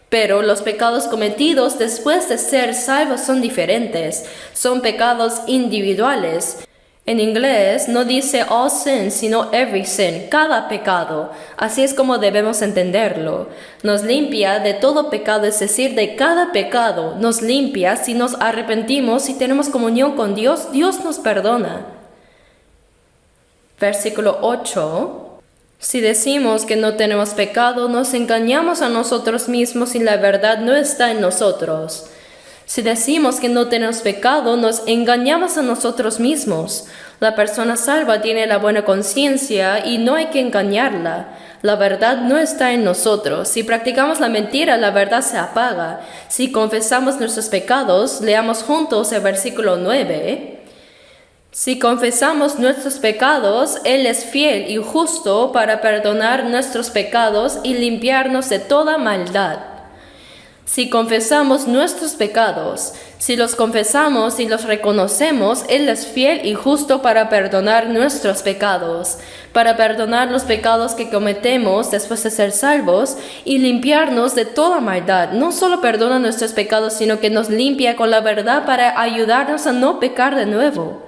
Pero los pecados cometidos después de ser salvos son diferentes, son pecados individuales. En inglés no dice all sin, sino every sin, cada pecado. Así es como debemos entenderlo. Nos limpia de todo pecado, es decir, de cada pecado. Nos limpia si nos arrepentimos y tenemos comunión con Dios, Dios nos perdona. Versículo 8. Si decimos que no tenemos pecado, nos engañamos a nosotros mismos y la verdad no está en nosotros. Si decimos que no tenemos pecado, nos engañamos a nosotros mismos. La persona salva tiene la buena conciencia y no hay que engañarla. La verdad no está en nosotros. Si practicamos la mentira, la verdad se apaga. Si confesamos nuestros pecados, leamos juntos el versículo 9. Si confesamos nuestros pecados, Él es fiel y justo para perdonar nuestros pecados y limpiarnos de toda maldad. Si confesamos nuestros pecados, si los confesamos y los reconocemos, Él es fiel y justo para perdonar nuestros pecados, para perdonar los pecados que cometemos después de ser salvos y limpiarnos de toda maldad. No solo perdona nuestros pecados, sino que nos limpia con la verdad para ayudarnos a no pecar de nuevo.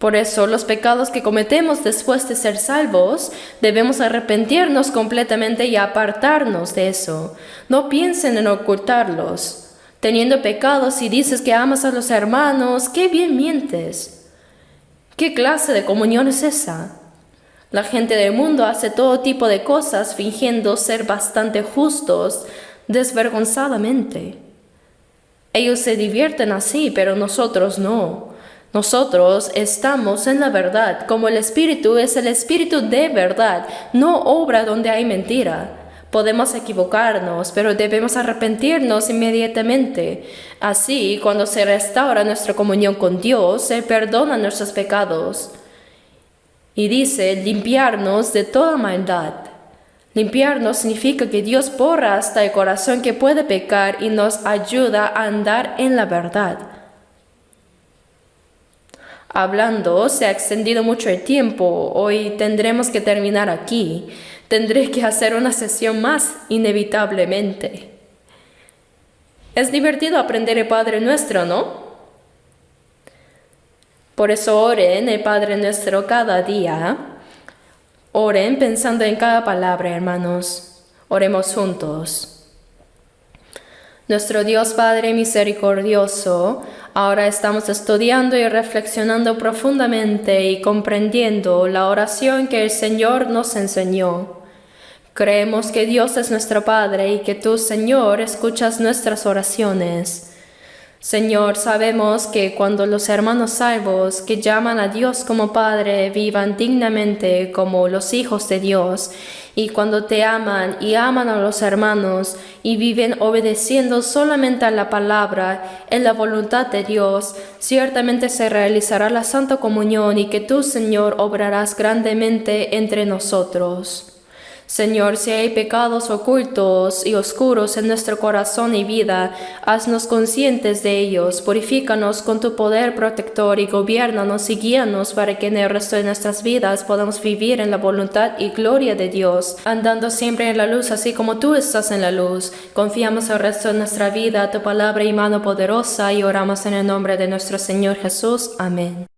Por eso, los pecados que cometemos después de ser salvos, debemos arrepentirnos completamente y apartarnos de eso. No piensen en ocultarlos. Teniendo pecados y dices que amas a los hermanos, ¡qué bien mientes! ¿Qué clase de comunión es esa? La gente del mundo hace todo tipo de cosas fingiendo ser bastante justos, desvergonzadamente. Ellos se divierten así, pero nosotros no. Nosotros estamos en la verdad, como el Espíritu es el Espíritu de verdad, no obra donde hay mentira. Podemos equivocarnos, pero debemos arrepentirnos inmediatamente. Así, cuando se restaura nuestra comunión con Dios, se perdona nuestros pecados. Y dice, limpiarnos de toda maldad. Limpiarnos significa que Dios borra hasta el corazón que puede pecar y nos ayuda a andar en la verdad. Hablando, se ha extendido mucho el tiempo. Hoy tendremos que terminar aquí. Tendré que hacer una sesión más, inevitablemente. Es divertido aprender el Padre Nuestro, ¿no? Por eso oren el Padre Nuestro cada día. Oren pensando en cada palabra, hermanos. Oremos juntos. Nuestro Dios Padre misericordioso, ahora estamos estudiando y reflexionando profundamente y comprendiendo la oración que el Señor nos enseñó. Creemos que Dios es nuestro Padre y que tú, Señor, escuchas nuestras oraciones. Señor, sabemos que cuando los hermanos salvos que llaman a Dios como Padre vivan dignamente como los hijos de Dios, y cuando te aman y aman a los hermanos y viven obedeciendo solamente a la palabra en la voluntad de Dios, ciertamente se realizará la Santa Comunión y que tú, Señor, obrarás grandemente entre nosotros. Señor, si hay pecados ocultos y oscuros en nuestro corazón y vida, haznos conscientes de ellos, purifícanos con tu poder protector y gobiérnanos y guíanos para que en el resto de nuestras vidas podamos vivir en la voluntad y gloria de Dios, andando siempre en la luz así como tú estás en la luz. Confiamos el resto de nuestra vida a tu palabra y mano poderosa y oramos en el nombre de nuestro Señor Jesús. Amén.